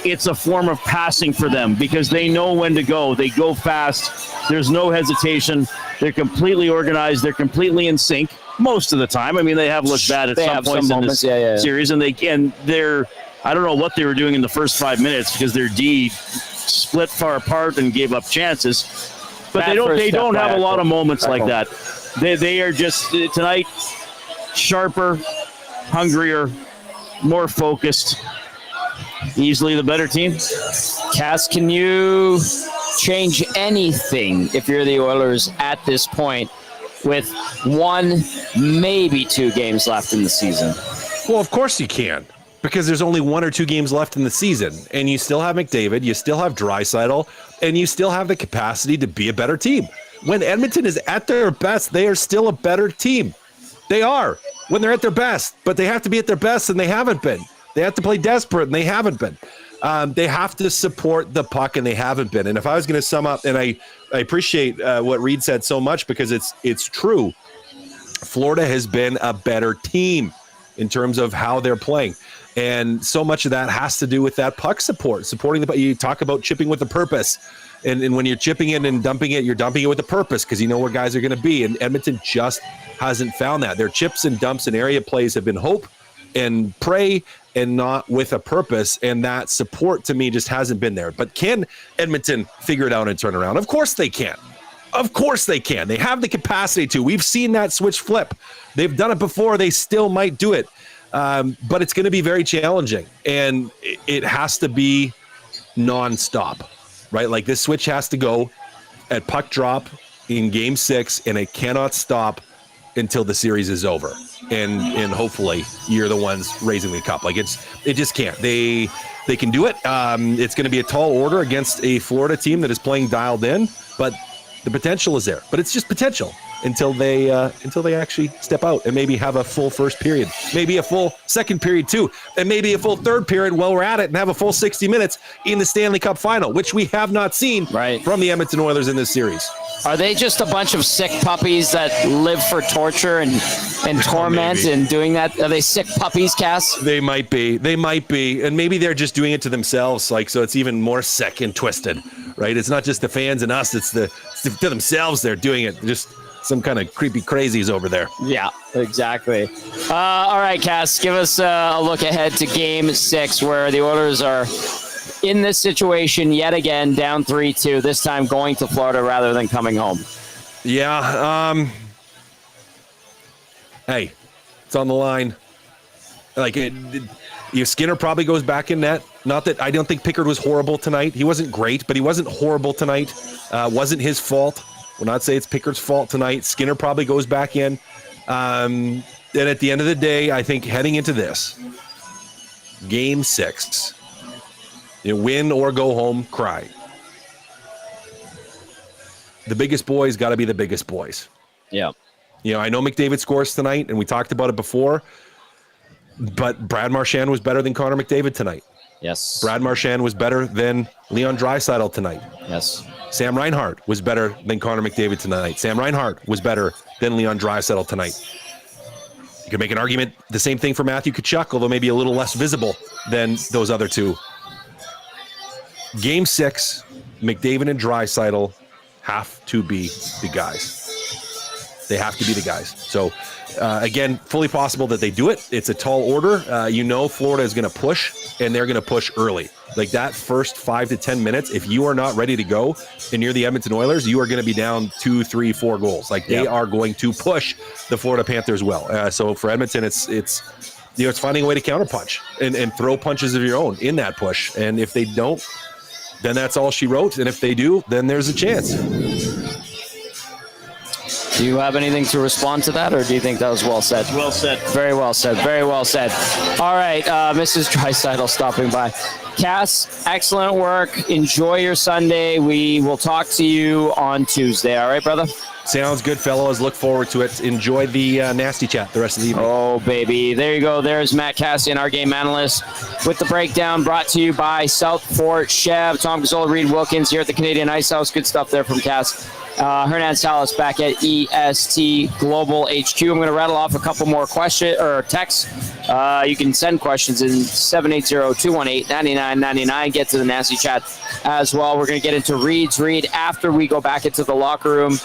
it's a form of passing for them because they know when to go. They go fast. There's no hesitation. They're completely organized. They're completely in sync most of the time. I mean, they have looked bad at some points in this series, and they're I don't know what they were doing in the first 5 minutes because their D split far apart and gave up chances. But they don't have a lot of moments like that. They are just tonight sharper, hungrier, more focused. Easily the better team. Cass, can you change anything if you're the Oilers at this point with 1, maybe 2 games left in the season? Well, of course you can, because there's only 1 or 2 games left in the season, and you still have McDavid, you still have Draisaitl, and you still have the capacity to be a better team. When Edmonton is at their best, they are still a better team. They are when they're at their best, but they have to be at their best, and they haven't been. They have to play desperate, and they haven't been. They have to support the puck, and they haven't been. And if I was going to sum up, and I appreciate what Reed said so much because it's true, Florida has been a better team in terms of how they're playing. And so much of that has to do with that puck support, supporting the puck. You talk about chipping with a purpose. And when you're chipping it and dumping it, you're dumping it with a purpose because you know where guys are going to be. And Edmonton just hasn't found that. Their chips and dumps and area plays have been hope and pray and not with a purpose. And that support to me just hasn't been there. But can Edmonton figure it out and turn around? Of course they can. Of course they can. They have the capacity to. We've seen that switch flip. They've done it before. They still might do it. But it's going to be very challenging. And it has to be nonstop, right? Like this switch has to go at puck drop in game 6, and it cannot stop until the series is over. And hopefully you're the ones raising the cup. Like it just can't. They can do it. It's going to be a tall order against a Florida team that is playing dialed in, but the potential is there. But it's just potential until they actually step out and maybe have a full first period, maybe a full second period too, and maybe a full third period while we're at it, and have a full 60 minutes in the Stanley Cup final, which we have not seen from the Edmonton Oilers in this series. Are they just a bunch of sick puppies that live for torture and torment and doing that? Are they sick puppies, Cass? They might be. And maybe they're just doing it to themselves, like, so it's even more sick and twisted, right? It's not just the fans and us, it's to themselves they're doing it. Just some kind of creepy crazies over there. Yeah, exactly. All right, Cass, give us a look ahead to game 6 where the Oilers are in this situation yet again, down 3-2, this time going to Florida rather than coming home. Yeah. Hey, it's on the line. Like, Skinner probably goes back in net. Not that I don't think Pickard was horrible tonight. He wasn't great, but he wasn't horrible tonight. Wasn't his fault. We'll not say it's Pickard's fault tonight. Skinner probably goes back in. And at the end of the day, I think heading into this, game 6, win or go home, cry. The biggest boys got to be the biggest boys. Yeah. I know McDavid scores tonight, and we talked about it before, but Brad Marchand was better than Connor McDavid tonight. Yes. Brad Marchand was better than Leon Draisaitl tonight. Yes. Sam Reinhart was better than Connor McDavid tonight. Sam Reinhart was better than Leon Draisaitl tonight. You could make an argument the same thing for Matthew Tkachuk, although maybe a little less visible than those other two. Game 6, McDavid and Draisaitl have to be the guys. They have to be the guys. So, again, fully possible that they do it. It's a tall order. Florida is going to push, and they're going to push early. Like that first 5 to 10 minutes, if you are not ready to go and you're the Edmonton Oilers, you are going to be down 2, 3, 4 goals. Like they are going to push the Florida Panthers well. So for Edmonton, it's finding a way to counterpunch and throw punches of your own in that push. And if they don't, then that's all she wrote. And if they do, then there's a chance. Do you have anything to respond to that, or do you think that was well said? Well said. Very well said. Very well said. All right, Mrs. Draisaitl stopping by. Cass, excellent work. Enjoy your Sunday. We will talk to you on Tuesday. All right, brother? Sounds good, fellows. Look forward to it. Enjoy the nasty chat the rest of the evening. Oh, baby. There you go. There's Matt Cassian, our game analyst, with the breakdown brought to you by Southport Chev. Tom Gazzola, Reed Wilkins here at the Canadian Ice House. Good stuff there from Cass. Hernan Salas back at EST Global HQ. I'm going to rattle off a couple more questions or texts. You can send questions in 780-218-9999. Get to the nasty chat as well. We're going to get into Reed's read after we go back into the locker room.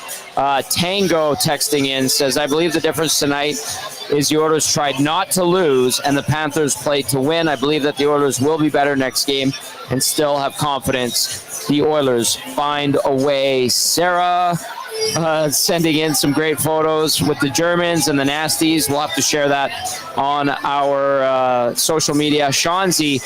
Tango texting in says, I believe the difference tonight is the Oilers tried not to lose and the Panthers played to win. I believe that the Oilers will be better next game and still have confidence the Oilers find a way. Sarah sending in some great photos with the Germans and the Nasties. We'll have to share that on our social media. Shanzi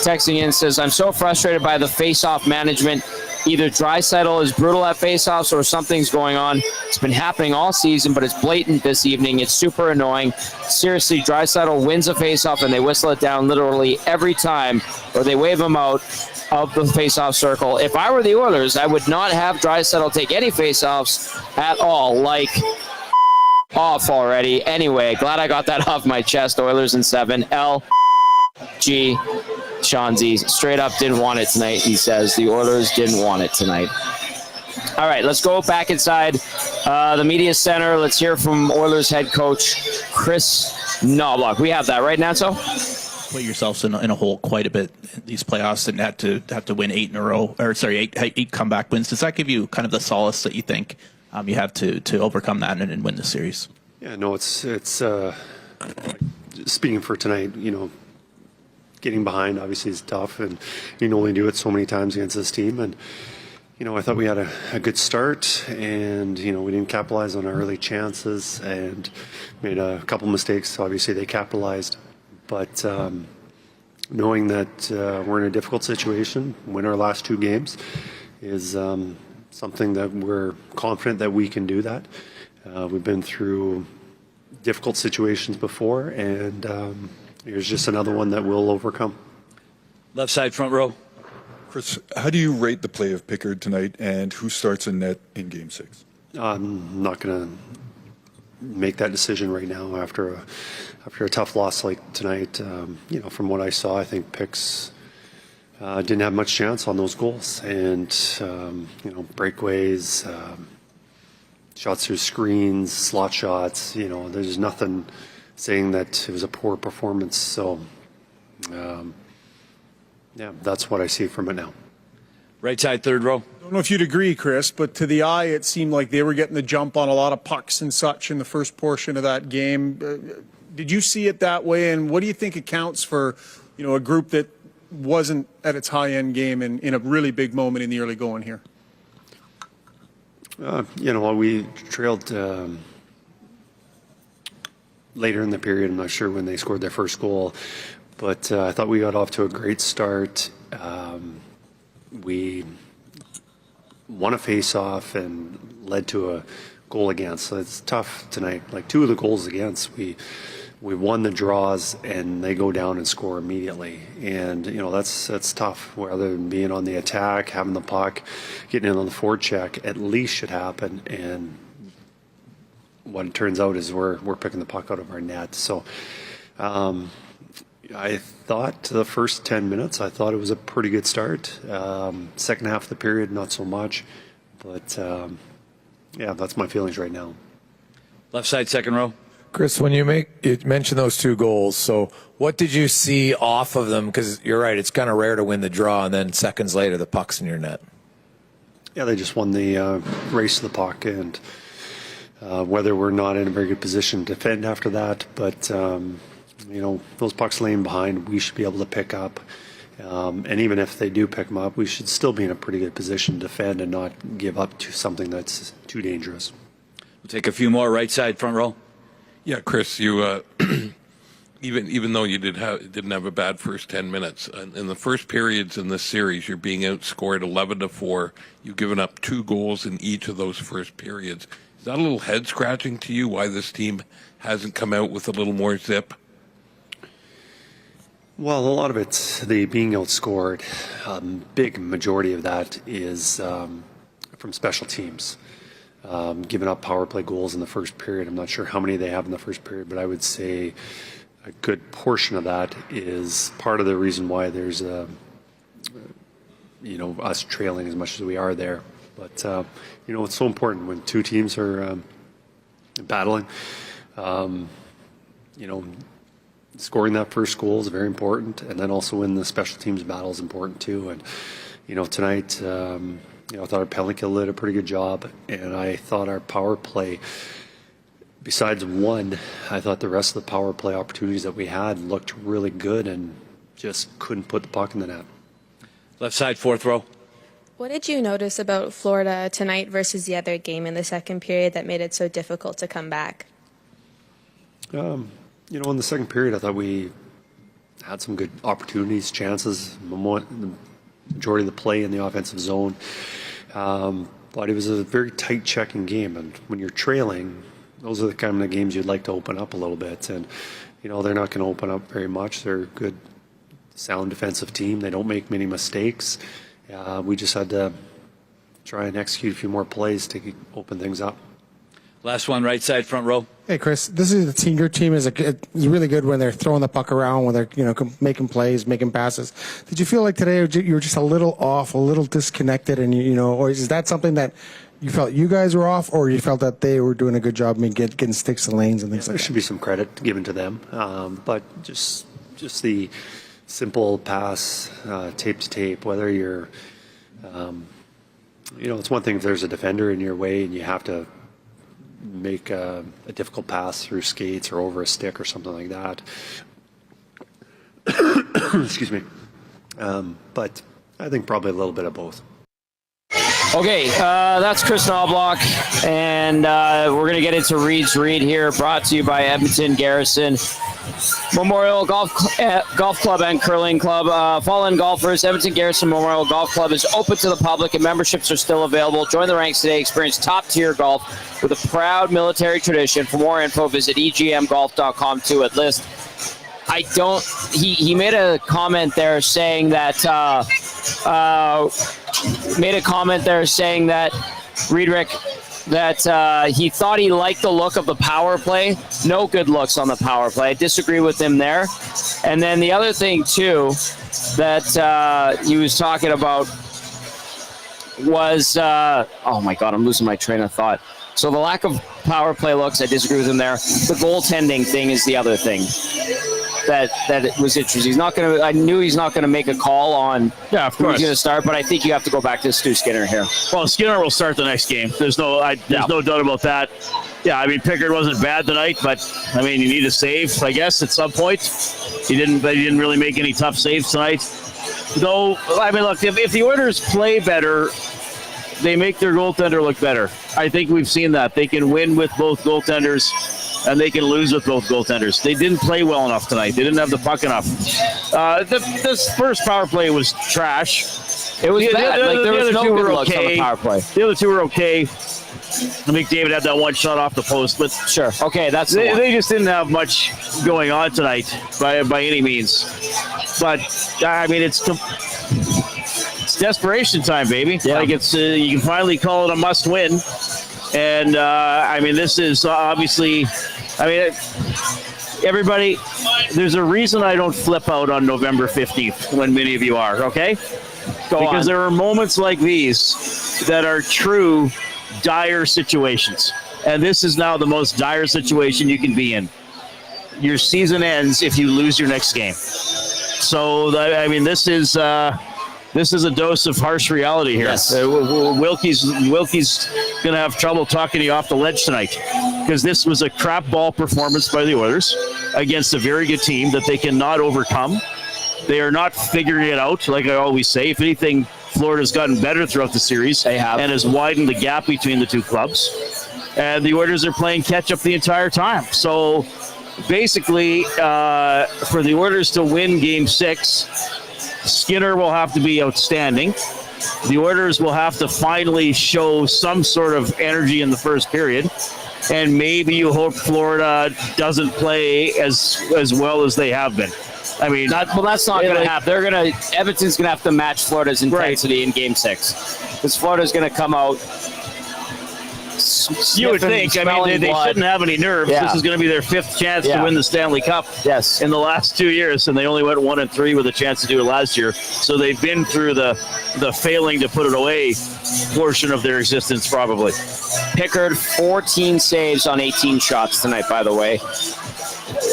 texting in says, I'm so frustrated by the face-off management. Either Draisaitl is brutal at faceoffs or something's going on. It's been happening all season, but it's blatant this evening. It's super annoying. Seriously, Draisaitl wins a faceoff and they whistle it down literally every time, or they wave him out of the faceoff circle. If I were the Oilers, I would not have Draisaitl take any faceoffs at all. Like, off already. Anyway, glad I got that off my chest. Oilers in 7. LG. Shanzi straight up didn't want it tonight. He says the Oilers didn't want it tonight. All right, let's go back inside the media center. Let's hear from Oilers head coach Kris Knoblauch. We have that right now, so put yourselves in a hole quite a bit these playoffs and have to win 8 in a row, or sorry, eight comeback wins. Does that give you kind of the solace that you think you have to overcome that and win the series? Yeah, no, it's speaking for tonight, getting behind obviously is tough, and you can only do it so many times against this team. And I thought we had a good start, and we didn't capitalize on our early chances and made a couple mistakes. Obviously, they capitalized, but knowing that we're in a difficult situation, win our last 2 games is something that we're confident that we can do that. We've been through difficult situations before, and here's just another one that we'll overcome. Left side, front row. Kris, how do you rate the play of Pickard tonight, and who starts in net in Game 6? I'm not going to make that decision right now after a tough loss like tonight. From what I saw, I think Picks didn't have much chance on those goals, and breakaways, shots through screens, slot shots. There's nothing saying that it was a poor performance. So, that's what I see from it now. Right side, third row. I don't know if you'd agree, Kris, but to the eye, it seemed like they were getting the jump on a lot of pucks and such in the first portion of that game. Did you see it that way? And what do you think accounts for, a group that wasn't at its high-end game in a really big moment in the early going here? We trailed later in the period. I'm not sure when they scored their first goal, but I thought we got off to a great start. We won a face-off and led to a goal against. So it's tough tonight. Like 2 of the goals against, we won the draws and they go down and score immediately. And that's tough. Rather than being on the attack, having the puck, getting in on the forecheck, at least should happen. And what it turns out is we're picking the puck out of our net. So, I thought the first 10 minutes, I thought it was a pretty good start. Second half of the period, not so much. But, yeah, that's my feelings right now. Left side, second row. Kris, when you mentioned those 2 goals, so what did you see off of them? Because you're right, it's kind of rare to win the draw, and then seconds later, the puck's in your net. Yeah, they just won the race to the puck, and whether we're not in a very good position to defend after that, but those pucks laying behind, we should be able to pick up. And even if they do pick them up, we should still be in a pretty good position to defend and not give up to something that's too dangerous. We'll take a few more. Right side, front row. Yeah, Kris, you even though you didn't have a bad first 10 minutes, in the first periods in this series, you're being outscored 11-4. You've given up 2 goals in each of those first periods. Is that a little head scratching to you? Why this team hasn't come out with a little more zip? Well, a lot of it's the being outscored. Big majority of that is from special teams. Giving up power play goals in the first period. I'm not sure how many they have in the first period, but I would say a good portion of that is part of the reason why there's us trailing as much as we are there. But it's so important when 2 teams are battling. Scoring that first goal is very important, and then also in the special teams battle is important too. And tonight, I thought our penalty kill did a pretty good job, and I thought our power play, besides one, I thought the rest of the power play opportunities that we had looked really good and just couldn't put the puck in the net. Left side, fourth row. What did you notice about Florida tonight versus the other game in the second period that made it so difficult to come back? In the second period, I thought we had some good opportunities, chances, the majority of the play in the offensive zone. But it was a very tight checking game. And when you're trailing, those are the kind of games you'd like to open up a little bit. And, they're not going to open up very much. They're a good, sound defensive team. They don't make many mistakes. We just had to try and execute a few more plays to open things up. Last one, right side, front row. Hey, Kris, this is the team. Your team is really good when they're throwing the puck around, when they're making plays, making passes. Did you feel like today you were just a little off, a little disconnected, and or is that something that you felt you guys were off, or you felt that they were doing a good job getting sticks and lanes and things like that? There should be some credit given to them, but just the simple pass, tape to tape, whether you're, it's one thing if there's a defender in your way and you have to make a difficult pass through skates or over a stick or something like that. Excuse me. But I think probably a little bit of both. Okay, that's Kris Knoblauch, and we're going to get into Reed's Read here, brought to you by Edmonton Garrison Memorial Golf Club and Curling Club. Fallen golfers, Edmonton Garrison Memorial Golf Club is open to the public, and memberships are still available. Join the ranks today. Experience top-tier golf with a proud military tradition. For more info, visit egmgolf.com to list. He made a comment there saying that Riedrich, that he thought he liked the look of the power play. No good looks on the power play. I disagree with him there. And then the other thing too that he was talking about was oh my god, I'm losing my train of thought. So the lack of power play looks, I disagree with him there. The goaltending thing is the other thing that it was interesting. I knew he's not gonna make a call on of who course he's gonna start, but I think you have to go back to Stu Skinner here. Well, Skinner will start the next game. There's no doubt about that. Yeah, I mean, Pickard wasn't bad tonight, but I mean, you need a save, I guess, at some point. He didn't really make any tough saves tonight. Though, I mean, look, if the Oilers play better, they make their goaltender look better. I think we've seen that. They can win with both goaltenders, and they can lose with both goaltenders. They didn't play well enough tonight. They didn't have the puck enough. This first power play was trash. It was bad. There was no good looks on the power play. The other two were okay. I think David had that one shot off the post, but sure. Okay, they just didn't have much going on tonight by any means. But I mean, it's desperation time, baby. Yeah. Like you can finally call it a must-win. And I mean, this is obviously. I mean, everybody, there's a reason I don't flip out on November 15th when many of you are, okay? Because there are moments like these that are true dire situations. And this is now the most dire situation you can be in. Your season ends if you lose your next game. So, I mean, this is a dose of harsh reality here. Yes. Wilkie's going to have trouble talking to you off the ledge tonight because this was a crap ball performance by the Oilers against a very good team that they cannot overcome. They are not figuring it out, like I always say. If anything, Florida's gotten better throughout the series. They have. And has widened the gap between the two clubs. And the Oilers are playing catch-up the entire time. So, basically, for the Oilers to win Game 6, Skinner will have to be outstanding. The Oilers will have to finally show some sort of energy in the first period. And maybe you hope Florida doesn't play as well as they have been. I mean, that's not going to happen. Edmonton's going to have to match Florida's intensity in Game 6 because Florida's going to come out. You would think. I mean, they shouldn't have any nerves. Yeah. This is going to be their 5th chance to win the Stanley Cup in the last 2 years, and they only went 1-3 with a chance to do it last year. So they've been through the failing to put it away portion of their existence, probably. Pickard, 14 saves on 18 shots tonight, by the way.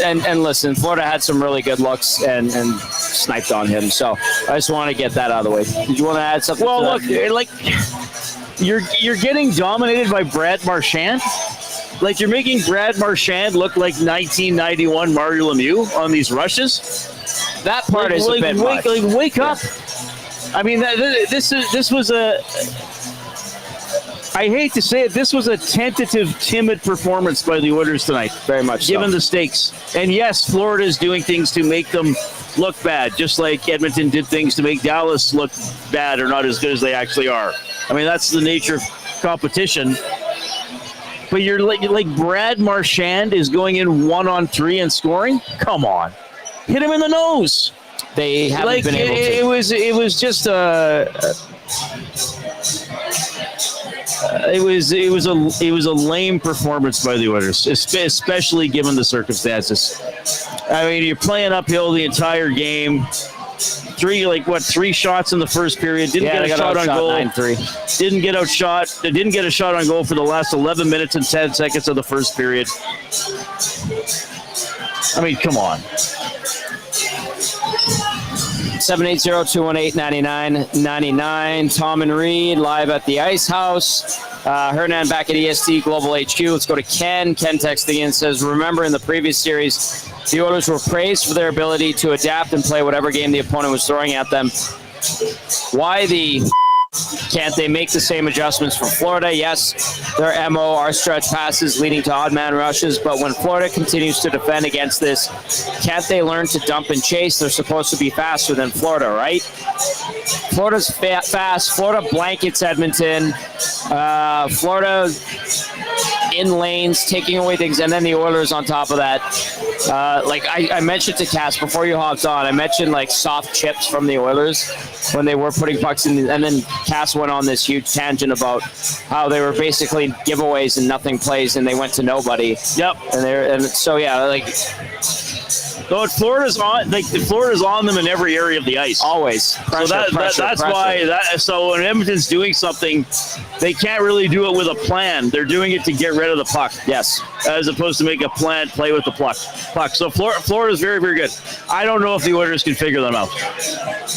And listen, Florida had some really good looks and sniped on him. So I just want to get that out of the way. Did you want to add something? Well, look, like you're getting dominated by Brad Marchand. Like you're making Brad Marchand look like 1991 Mario Lemieux on these rushes. That part is a bit much. Wake up! I mean, this was a. I hate to say it, this was a tentative, timid performance by the Oilers tonight. Very much given the stakes. And yes, Florida is doing things to make them look bad, just like Edmonton did things to make Dallas look bad or not as good as they actually are. I mean, that's the nature of competition. But you're like Brad Marchand is going in 1-on-3 and scoring? Come on. Hit him in the nose. They haven't been able to. It was just it was a lame performance by the Oilers, especially given the circumstances. I mean, you're playing uphill the entire game. 3 shots in the first period. Didn't get a shot on goal. 9-3. Didn't get outshot. Didn't get a shot on goal for the last 11 minutes and 10 seconds of the first period. I mean, come on. 780-218-9999. Tom and Reed live at the Ice House. Hernan back at EST Global HQ. Let's go to Ken. Ken texting in says, remember in the previous series, the Oilers were praised for their ability to adapt and play whatever game the opponent was throwing at them. Why the can't they make the same adjustments for Florida? Yes, their MO are stretch passes leading to odd man rushes, but when Florida continues to defend against this, can't they learn to dump and chase? They're supposed to be faster than Florida, right? Florida's fast. Florida blankets Edmonton. Florida in lanes, taking away things, and then the Oilers on top of that. Like I mentioned to Cass before you hopped on, I mentioned like soft chips from the Oilers when they were putting pucks in, and then Cass went on this huge tangent about how they were basically giveaways and nothing plays, and they went to nobody. Yep. And so yeah, like. So Florida's on, Florida's on them in every area of the ice. Always. Pressure, so that's why. So when Edmonton's doing something, they can't really do it with a plan. They're doing it to get rid of the puck. Yes. As opposed to make a plan, play with the puck. So Florida's very, very good. I don't know if the Oilers can figure them out.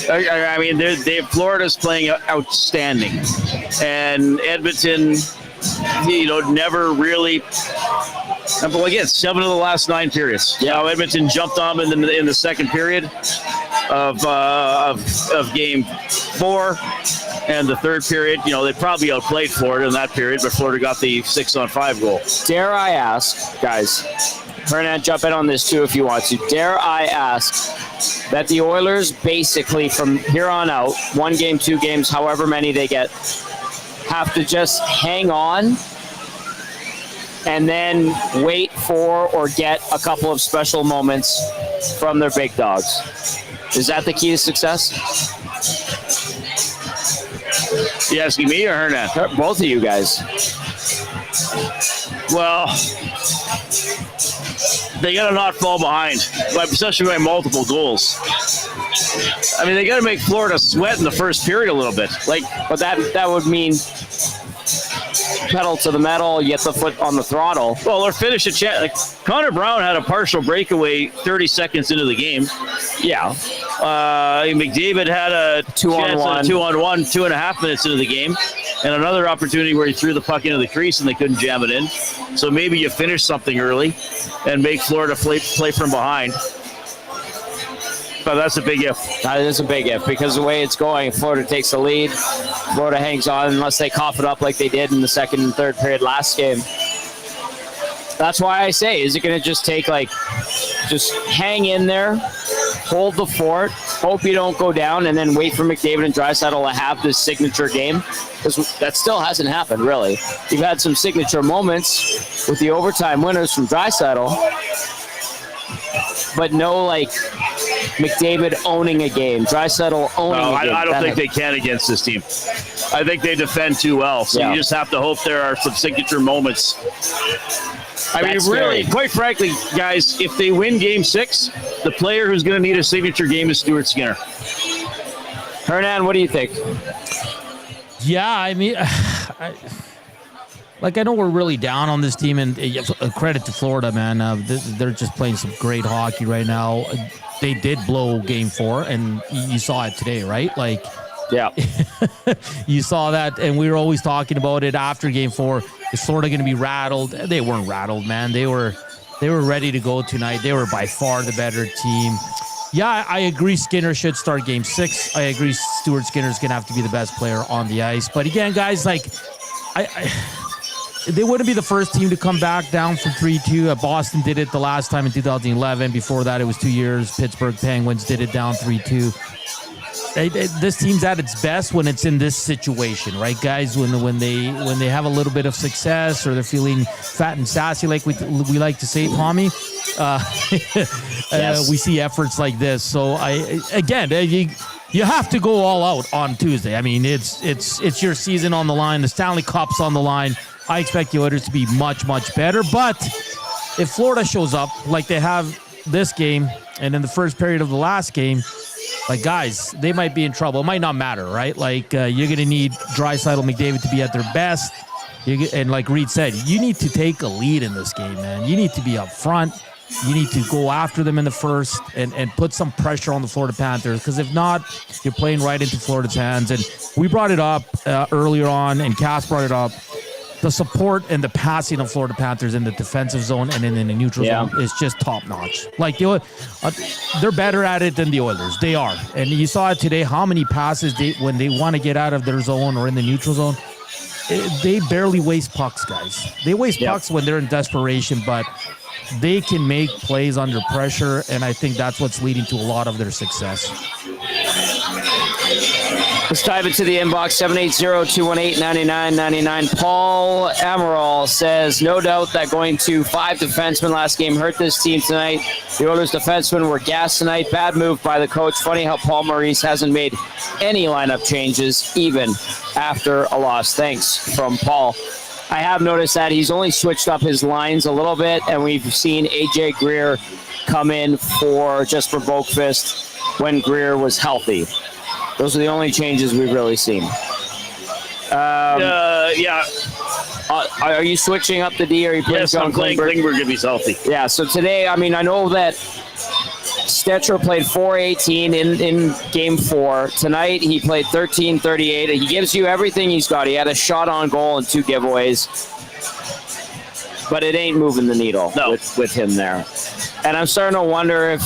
I mean, Florida's playing outstanding, and Edmonton, never really. Well, again, 7 of the last 9 periods. Yeah, Edmonton jumped on in the second period of game 4, and the third period. They probably outplayed Florida in that period, but Florida got the 6-on-5 goal. Dare I ask, guys? Hernan, jump in on this too if you want to. Dare I ask that the Oilers basically from here on out, 1 game, 2 games, however many they get, have to just hang on and then wait for or get a couple of special moments from their big dogs. Is that the key to success? You asking me or Hernan? Both of you guys. Well, they got to not fall behind, especially by multiple goals. I mean, they got to make Florida sweat in the first period a little bit. But that would mean pedal to the metal, you get the foot on the throttle. Well, or finish a chat. Like Connor Brown had a partial breakaway 30 seconds into the game. Yeah. McDavid had a 2-on-1. 2-on-1, 2.5 minutes into the game. And another opportunity where he threw the puck into the crease and they couldn't jam it in. So maybe you finish something early and make Florida play from behind. But that's a big if. That is a big if, because the way it's going, Florida takes the lead. Florida hangs on unless they cough it up like they did in the second and third period last game. That's why I say, is it going to just take, just hang in there, hold the fort, hope you don't go down, and then wait for McDavid and Draisaitl to have this signature game? Because that still hasn't happened, really. You've had some signature moments with the overtime winners from Draisaitl, but no, McDavid owning a game, Draisaitl owning a game. I don't think they can against this team. I think they defend too well, so you just have to hope there are some signature moments. Quite frankly, guys, if they win Game 6, the player who's going to need a signature game is Stuart Skinner. Hernan, what do you think? Yeah, I mean, I know we're really down on this team, and credit to Florida, man. They're just playing some great hockey right now. They did blow Game 4, and you saw it today, right? Yeah. You saw that, and we were always talking about it after Game 4. Is Florida going to be rattled? They weren't rattled, man. They were ready to go tonight. They were by far the better team. Yeah, I agree Skinner should start Game 6. I agree Stuart Skinner's going to have to be the best player on the ice. But again, guys, they wouldn't be the first team to come back down from 3-2. Boston did it the last time in 2011. Before that, it was 2 years. Pittsburgh Penguins did it down 3-2. This team's at its best when it's in this situation, right, guys? When they have a little bit of success or they're feeling fat and sassy, like we like to say, Tommy. Yes. We see efforts like this. So you have to go all out on Tuesday. I mean, it's your season on the line. The Stanley Cup's on the line. I expect the Oilers to be much, much better. But if Florida shows up like they have this game and in the first period of the last game, guys, they might be in trouble. It might not matter, right? You're going to need Draisaitl, McDavid to be at their best. And like Reed said, you need to take a lead in this game, man. You need to be up front. You need to go after them in the first and put some pressure on the Florida Panthers, because if not, you're playing right into Florida's hands. And we brought it up earlier on, and Cass brought it up. The support and the passing of Florida Panthers in the defensive zone and in the neutral zone is just top-notch. They're better at it than the Oilers. They are. And you saw it today, how many passes when they want to get out of their zone or in the neutral zone. They barely waste pucks, guys. They waste pucks when they're in desperation, but they can make plays under pressure, and I think that's what's leading to a lot of their success. Let's dive into the inbox, 780-218-9999. Paul Amaral says, no doubt that going to 5 defensemen last game hurt this team tonight. The Oilers defensemen were gassed tonight. Bad move by the coach. Funny how Paul Maurice hasn't made any lineup changes, even after a loss. Thanks, from Paul. I have noticed that he's only switched up his lines a little bit, and we've seen A.J. Greer come in for Boakfist when Greer was healthy. Those are the only changes we've really seen. Yeah. Are you switching up the D? Or are you playing Yes, I'm playing Klingberg if he's healthy. Yeah, so today, I know that Stetcher played 4:18 in Game 4. Tonight, he played 13:38. He gives you everything he's got. He had a shot on goal and 2 giveaways. But it ain't moving the needle with him there. And I'm starting to wonder if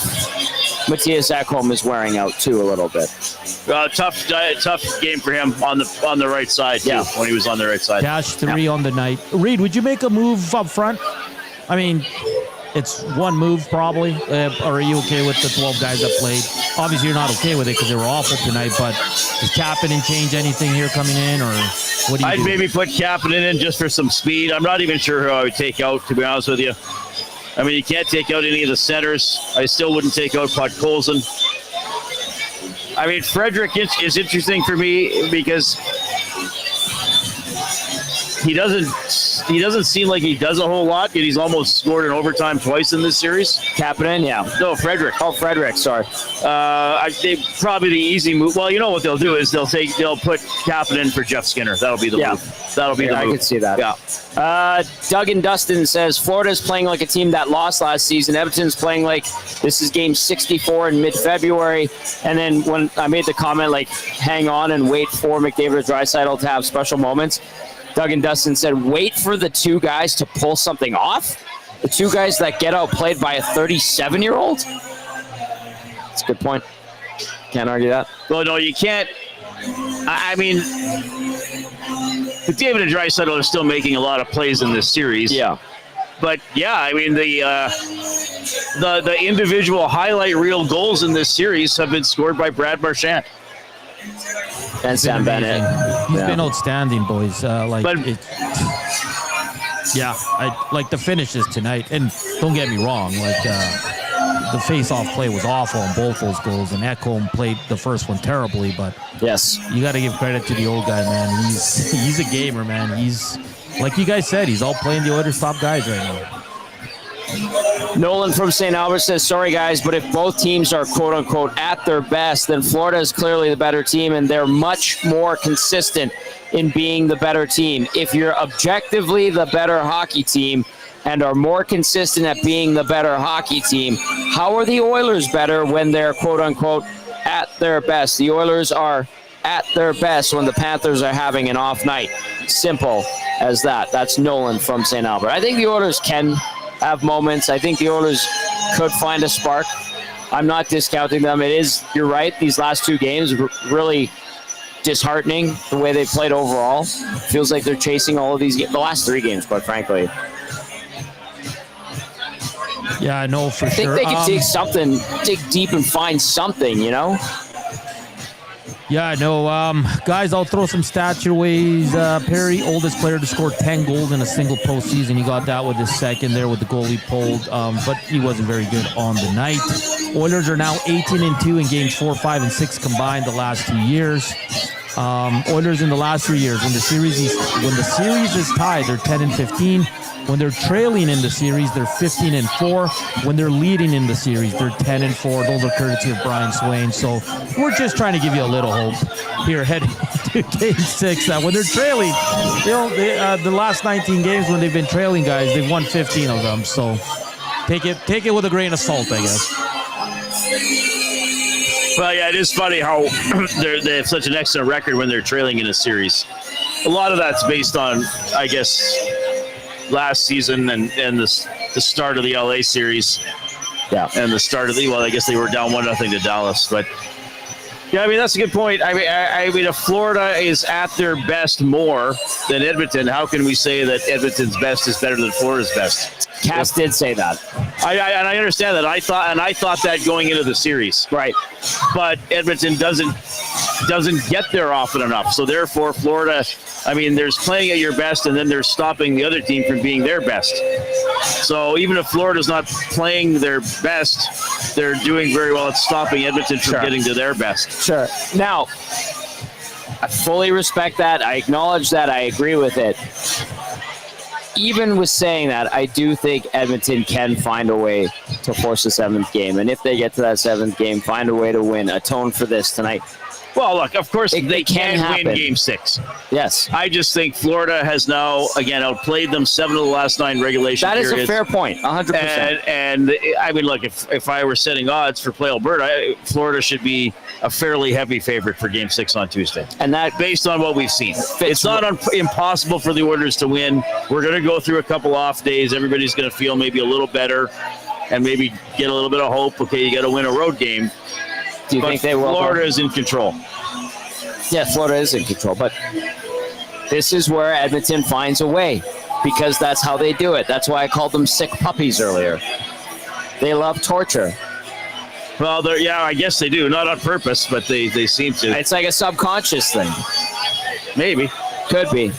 Mattias Ekholm is wearing out too a little bit. Tough game for him on the right side too, when he was on the right side. Dash 3 on the night. Reed, would you make a move up front? I mean, it's one move probably. Or are you okay with the 12 guys that played? Obviously, you're not okay with it because they were awful tonight. But does Kapanen change anything here coming in, or what do you? I'd maybe put Kapanen in just for some speed. I'm not even sure who I would take out, to be honest with you. I mean, you can't take out any of the centers. I still wouldn't take out Podkolzin. I mean, Frederick is interesting for me because he doesn't seem like he does a whole lot, yet he's almost scored in overtime twice in this series. Kapanen, yeah. No, Frederick. Oh, Frederick, sorry. Probably the easy move. Well, you know what they'll do is they'll put Kapanen for Jeff Skinner. That'll be the move. That'll be the move. I could see that. Yeah. Doug and Dustin says Florida's playing like a team that lost last season. Edmonton's playing like this is game 64 in mid-February. And then when I made the comment, like, hang on and wait for McDavid or Draisaitl to have special moments, Doug and Dustin said, wait for the two guys to pull something off? The two guys that get outplayed by a 37-year-old? That's a good point. Can't argue that. Well, no, you can't. I mean, McDavid and Draisaitl are still making a lot of plays in this series. Yeah. But, yeah, I mean, the individual highlight reel goals in this series have been scored by Brad Marchand. And Sam Bennett. He's been outstanding, boys. The finishes tonight. And don't get me wrong, the face-off play was awful on both those goals, and Ekholm played the first one terribly. But yes, you got to give credit to the old guy, man. He's a gamer, man. He's, like you guys said, he's all playing the Oilers' top guys right now. Nolan from St. Albert says, sorry guys, but if both teams are quote-unquote at their best, then Florida is clearly the better team, and they're much more consistent in being the better team. If you're objectively the better hockey team and are more consistent at being the better hockey team, how are the Oilers better when they're quote-unquote at their best? The Oilers are at their best when the Panthers are having an off night. Simple as that. That's Nolan from St. Albert. I think the Oilers can have moments. I think the Oilers could find a spark. I'm not discounting them. It is, you're right, these last two games really disheartening the way they played overall. Feels like they're chasing all of these games, the last three games, quite frankly. Yeah, I know for sure. I think they can take something, dig deep and find something, you know? Yeah, I know. Guys, I'll throw some stats your ways. Perry, oldest player to score 10 goals in a single postseason. He got that with his second there with the goal he pulled, but he wasn't very good on the night. Oilers are now 18-2 in games 4, 5, and 6 combined the last 2 years. Oilers in the last 3 years, when the series is tied, they're 10-15. When they're trailing in the series, they're 15-4. When they're leading in the series, they're 10-4. Those are courtesy of Brian Swain. So we're just trying to give you a little hope here heading to Game 6. When they're trailing, the last 19 games when they've been trailing, guys, they've won 15 of them. So take it with a grain of salt, I guess. Well, yeah, it is funny how they have such an excellent record when they're trailing in a series. A lot of that's based on, I guess, last season and the start of the LA series. Yeah. And the start of I guess they were down 1-0 to Dallas. But, yeah, I mean, that's a good point. I mean, if Florida is at their best more than Edmonton, how can we say that Edmonton's best is better than Florida's best? Cass did say that. I understand that. I thought that going into the series. Right. But Edmonton doesn't get there often enough. So therefore, Florida, I mean, there's playing at your best, and then they're stopping the other team from being their best. So even if Florida's not playing their best, they're doing very well at stopping Edmonton from getting to their best. Sure. Now, I fully respect that. I acknowledge that. I agree with it. Even with saying that, I do think Edmonton can find a way to force the seventh game. And if they get to that seventh game, find a way to win, atone for this tonight. Well, look, of course they can win Game 6. Yes. I just think Florida has now, again, outplayed them 7 of the last 9 regulation periods. That is a fair point, 100%. And I mean, look, if I were setting odds for Play Alberta, Florida should be a fairly heavy favorite for Game 6 on Tuesday. And that, based on what we've seen. It's not impossible for the Oilers to win. We're going to go through a couple off days. Everybody's going to feel maybe a little better and maybe get a little bit of hope. Okay, you got to win a road game. Do you think they will? Florida is in control. Yeah, Florida is in control, but this is where Edmonton finds a way because that's how they do it. That's why I called them sick puppies earlier. They love torture. Well, I guess they do. Not on purpose, but they seem to. It's like a subconscious thing. Maybe. Could be.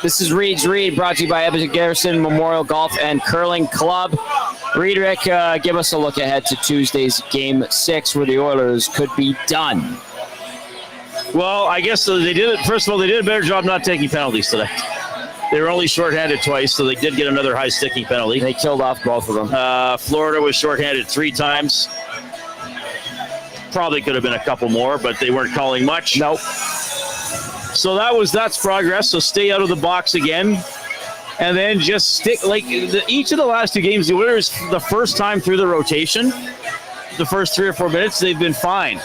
This is Reed's Reed, brought to you by Edmonton Garrison Memorial Golf and Curling Club. Rick, give us a look ahead to Tuesday's Game 6 where the Oilers could be done. Well, I guess they did it. First of all, they did a better job not taking penalties today. They were only shorthanded twice, so they did get another high sticking penalty. They killed off both of them. Florida was shorthanded 3 times. Probably could have been a couple more, but they weren't calling much. Nope. So that's progress. So stay out of the box again. And then just stick, each of the last 2 games, the Oilers, the first time through the rotation, the first 3 or 4 minutes, they've been fine.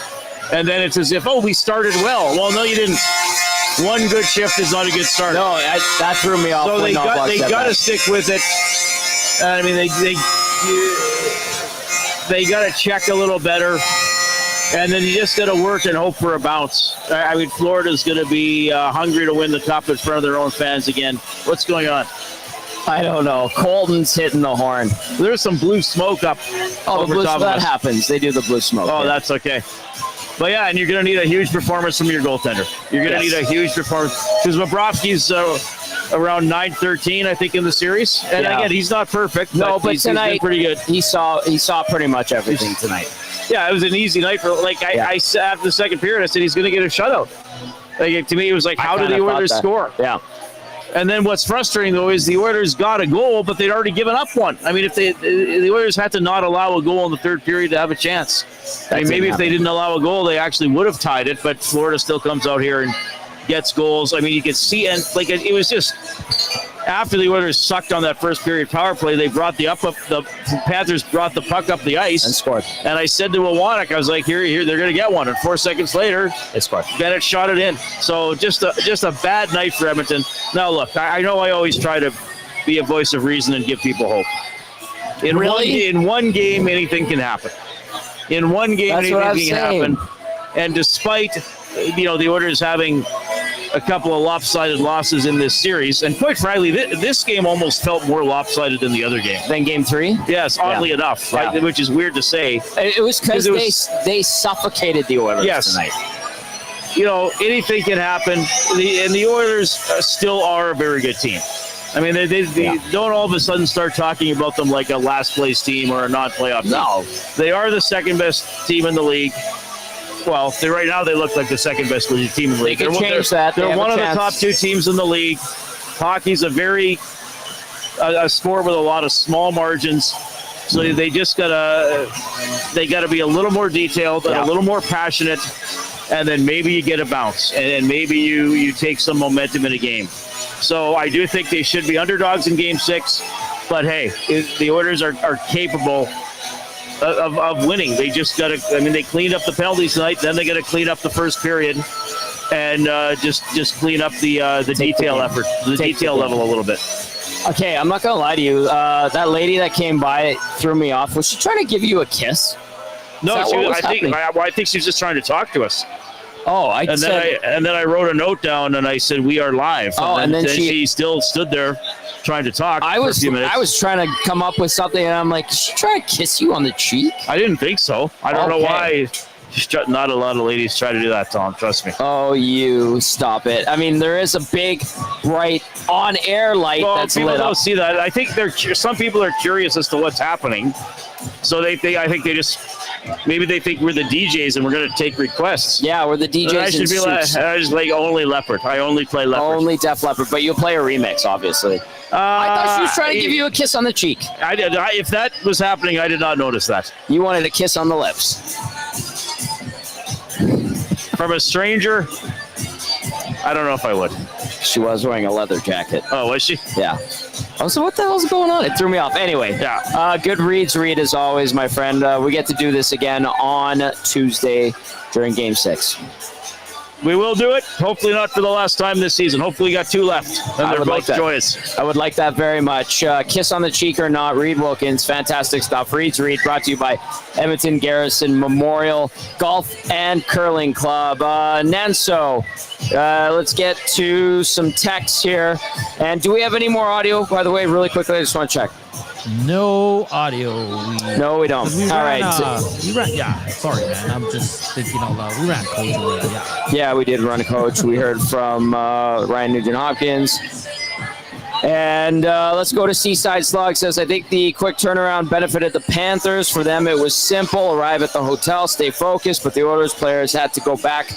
And then it's as if, we started well. Well, no, you didn't. One good shift is not a good start. No, that threw me off. So they got to stick with it. I mean, they got to check a little better. And then you just got to work and hope for a bounce. I mean, Florida's going to be hungry to win the cup in front of their own fans again. What's going on? I don't know. Colton's hitting the horn. There's some blue smoke up over the blue top smoke. of us. That happens. They do the blue smoke. Oh, that's okay. But yeah, and you're going to need a huge performance from your goaltender. You're going to need a huge performance because Bobrovsky's around 9-13, I think, in the series. And again, he's not perfect. No, but tonight he's been pretty good. He saw pretty much everything tonight. Yeah, it was an easy night for I said after the second period, I said he's going to get a shutout. To me, it was like, how did the Oilers score? Yeah. And then what's frustrating, though, is the Oilers got a goal, but they'd already given up one. I mean, if the Oilers had to not allow a goal in the third period to have a chance. I mean, maybe if they didn't allow a goal, they actually would have tied it, but Florida still comes out here and gets goals. I mean, you could see, and it was just after the Oilers sucked on that first period power play, they brought the Panthers brought the puck up the ice and scored. And I said to Iwanek, I was like, here, they're going to get one. And 4 seconds later, they scored. Bennett shot it in. So just a bad night for Edmonton. Now look, I know I always try to be a voice of reason and give people hope. In one game, anything can happen. In one game, anything can happen. And despite the Oilers having a couple of lopsided losses in this series, and quite frankly, this game almost felt more lopsided than the other game. Than game 3? Yes, oddly enough, right, which is weird to say. It was because they suffocated the Oilers tonight. Anything can happen, and the Oilers still are a very good team. I mean, they don't all of a sudden start talking about them like a last-place team or a non-playoff team. No. They are the second-best team in the league. Well, right now they look like the second-best team in the league. They can change that. They're one of the top 2 teams in the league. Hockey's a sport with a lot of small margins. So they just gotta be a little more detailed and a little more passionate, and then maybe you get a bounce, and maybe you take some momentum in a game. So I do think they should be underdogs in Game 6, but hey, the Oilers are capable of winning. They just got to. I mean, they cleaned up the penalties tonight. Then they got to clean up the first period, and just clean up the detail effort, the detail level a little bit. Okay, I'm not gonna lie to you. That lady that came by threw me off. Was she trying to give you a kiss? No, I think she was just trying to talk to us. Oh, then I wrote a note down and I said, "We are live." And then she still stood there trying to talk for a few minutes. I was trying to come up with something, and I'm like, "Is she trying to kiss you on the cheek?" I didn't think so. I don't know why. Not a lot of ladies try to do that, Tom. Trust me. Oh, you stop it. I mean, there is a big, bright, on-air light that's lit up. People don't see that. I think some people are curious as to what's happening. So I think they just maybe they think we're the DJs and we're going to take requests. Yeah, we're the DJs. I should be I just like only Leopard. I only play Leopard. Only Def Leppard, but you'll play a remix, obviously. I thought she was trying to give you a kiss on the cheek. I did. If that was happening, I did not notice that. You wanted a kiss on the lips. From a stranger, I don't know if I would. She was wearing a leather jacket. Oh, was she? Yeah. Oh, so what the hell's going on? It threw me off. Anyway, good reads, Reed, as always, my friend. We get to do this again on Tuesday during Game 6. We will do it. Hopefully not for the last time this season. Hopefully we got 2 left, and they're both joyous. I would like that very much. Kiss on the cheek or not, Reed Wilkins, fantastic stuff. Reed's Reed, brought to you by Edmonton Garrison Memorial Golf and Curling Club. Nanso, let's get to some texts here. And do we have any more audio, by the way, really quickly? I just want to check. No audio. No, we don't. All right. Sorry, man. I'm just thinking out loud. We ran coach already. Yeah, we did run a coach. We heard from Ryan Nugent-Hopkins. And let's go to Seaside Slug. Says, I think the quick turnaround benefited the Panthers. For them, it was simple. Arrive at the hotel, stay focused. But the Oilers players had to go back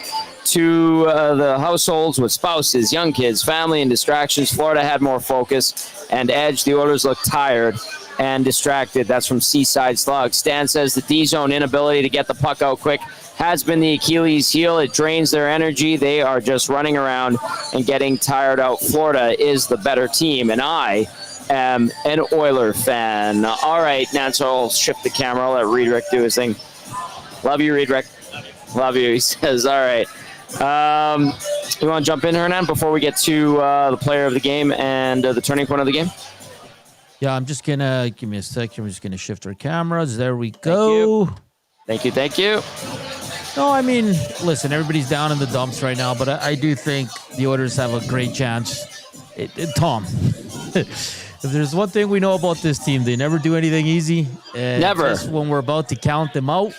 to the households with spouses, young kids, family, and distractions, Florida had more focus and edge. The Oilers looked tired and distracted. That's from Seaside Slug. Stan says the D-zone inability to get the puck out quick has been the Achilles heel. It drains their energy. They are just running around and getting tired out. Florida is the better team, and I am an Oiler fan. All right, now so I'll shift the camera. I'll let Reed Rick do his thing. Love you, Reed Rick. Love you, he says. All right. You want to jump in, Hernan, before we get to the player of the game and the turning point of the game? Yeah, I'm just going to, give me a second. We're just going to shift our cameras. There we go. Thank you. No, I mean, listen, everybody's down in the dumps right now, but I do think the Oilers have a great chance. Tom, if there's one thing we know about this team, they never do anything easy. Never. Just when we're about to count them out,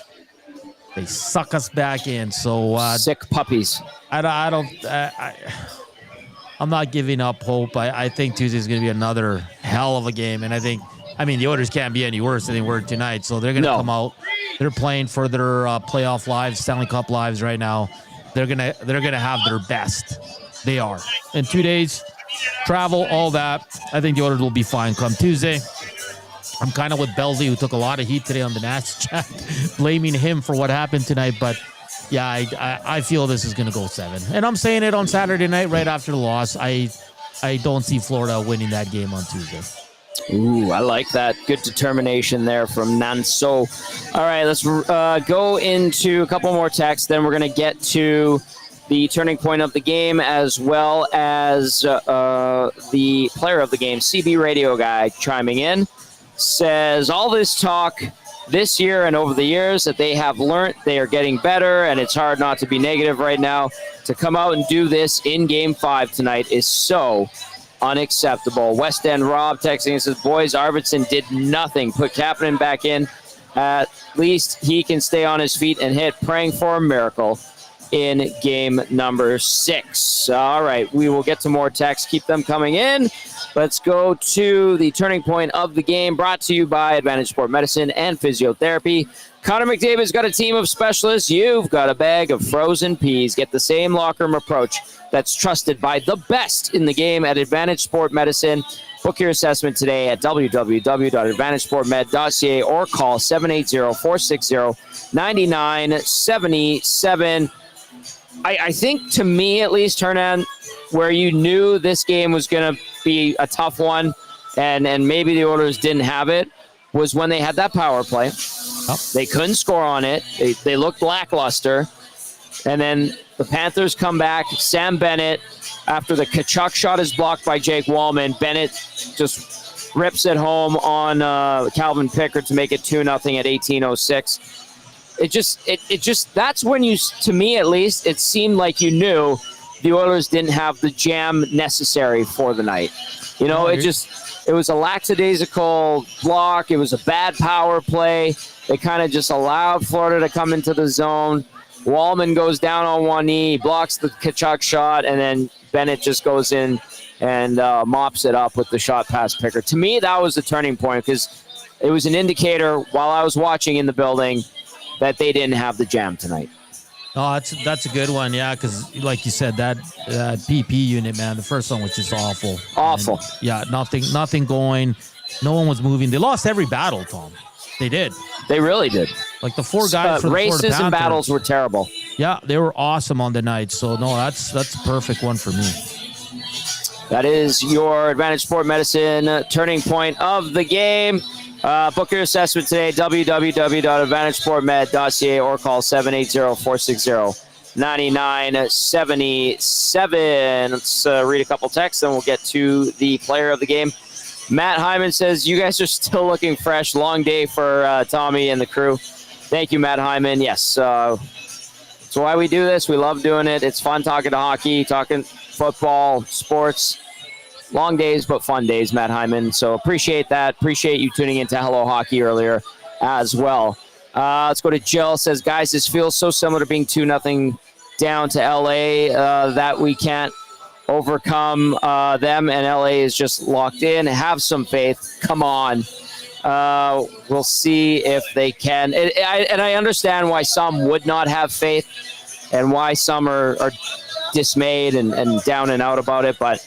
they suck us back in. So sick puppies. I'm not giving up hope. I think Tuesday's going to be another hell of a game, and the Oilers can't be any worse than they were tonight. So they're going to come out. They're playing for their playoff lives, Stanley Cup lives right now. They're gonna have their best. They are. In 2 days, travel, all that. I think the Oilers will be fine come Tuesday. I'm kind of with Belzy, who took a lot of heat today on the Nasty Chat, blaming him for what happened tonight. But yeah, I feel this is gonna go 7. And I'm saying it on Saturday night, right after the loss. I don't see Florida winning that game on Tuesday. Ooh, I like that. Good determination there from Nanso. All right, let's go into a couple more texts. Then we're going to get to the turning point of the game as well as the player of the game. CB Radio Guy chiming in says, all this talk this year and over the years that they have learned, they are getting better, and it's hard not to be negative right now. To come out and do this in Game 5 tonight is so unacceptable. West End Rob texting and says, boys, Arvidsson did nothing. Put Kapanen back in. At least he can stay on his feet and hit. Praying for a miracle in game number 6. All right, we will get to more texts. Keep them coming in. Let's go to the turning point of the game, brought to you by Advantage Sport Medicine and Physiotherapy. Connor McDavid's got a team of specialists. You've got a bag of frozen peas. Get the same locker room approach that's trusted by the best in the game at Advantage Sport Medicine. Book your assessment today at www.advantagesportmed.ca or call 780-460-9977. I think, to me at least, Hernan, where you knew this game was going to be a tough one and maybe the Oilers didn't have it, was when they had that power play. They couldn't score on it. They looked lackluster. And then the Panthers come back. Sam Bennett, after the Tkachuk shot is blocked by Jake Wallman, Bennett just rips it home on Calvin Pickard to make it 2-0 at 18:06. It just that's when you, to me at least, it seemed like you knew the Oilers didn't have the jam necessary for the night. You know, it was a lackadaisical block. It was a bad power play. They kind of just allowed Florida to come into the zone. Wallman goes down on one knee, blocks the Tkachuk shot, and then Bennett just goes in and mops it up with the shot past Pickard. To me, that was the turning point because it was an indicator while I was watching in the building that they didn't have the jam tonight. Oh, that's a good one, yeah, because like you said, that PP unit, man, the first one was just awful. Awful. And, yeah, nothing going. No one was moving. They lost every battle, Tom. They did. They really did. Like the 4 guys for the races Florida and Panthers, battles were terrible. Yeah, they were awesome on the night. So, no, that's a perfect one for me. That is your Advantage Sport Medicine turning point of the game. Book your assessment today, www.advantagesportmed.ca or call 780-460-9977. Let's read a couple texts, then we'll get to the player of the game. Matt Hyman says, you guys are still looking fresh. Long day for Tommy and the crew. Thank you, Matt Hyman. Yes, that's why we do this. We love doing it. It's fun talking to hockey, talking football, sports. Long days, but fun days, Matt Hyman. So appreciate that. Appreciate you tuning into Hello Hockey earlier as well. Let's go to Jill. Says, guys, this feels so similar to being 2-0 down to LA that we can't overcome them, and LA is just locked in. Have some faith. Come on. We'll see if they can. And I understand why some would not have faith. and why some are dismayed and down and out about it, but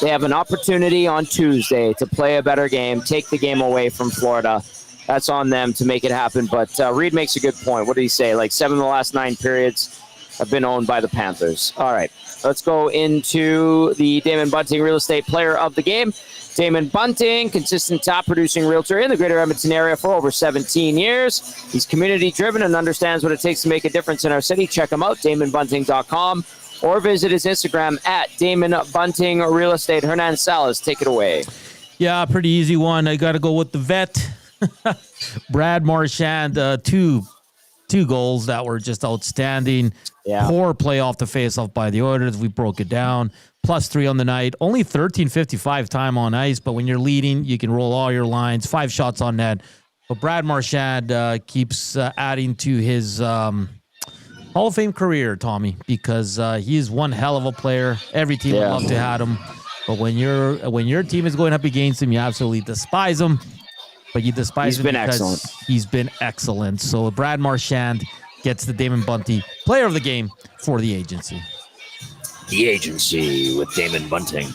they have an opportunity on Tuesday to play a better game, take the game away from Florida. That's on them to make it happen. But Reed makes a good point. What did he say? Like 7 of the last 9 periods have been owned by the Panthers. All right, let's go into the Damon Bunting Real Estate Player of the Game. Damon Bunting, consistent top-producing realtor in the greater Edmonton area for over 17 years. He's community-driven and understands what it takes to make a difference in our city. Check him out, DamonBunting.com, or visit his Instagram at Damon Bunting Real Estate. Hernan, Salas, take it away. Yeah, pretty easy one. I got to go with the vet, Brad Marchand. Two goals that were just outstanding. Yeah. Poor play off the faceoff by the Oilers. We broke it down. +3 on the night. Only 13:55 time on ice, but when you're leading, you can roll all your lines. 5 shots on net. But Brad Marchand keeps adding to his Hall of Fame career, Tommy, because he is one hell of a player. Every team would love to have him. But when your team is going up against him, you absolutely despise him. But you despise him because he's been excellent. So Brad Marchand gets the Damon Bunting Player of the Game for the agency. The agency with Damon Bunting.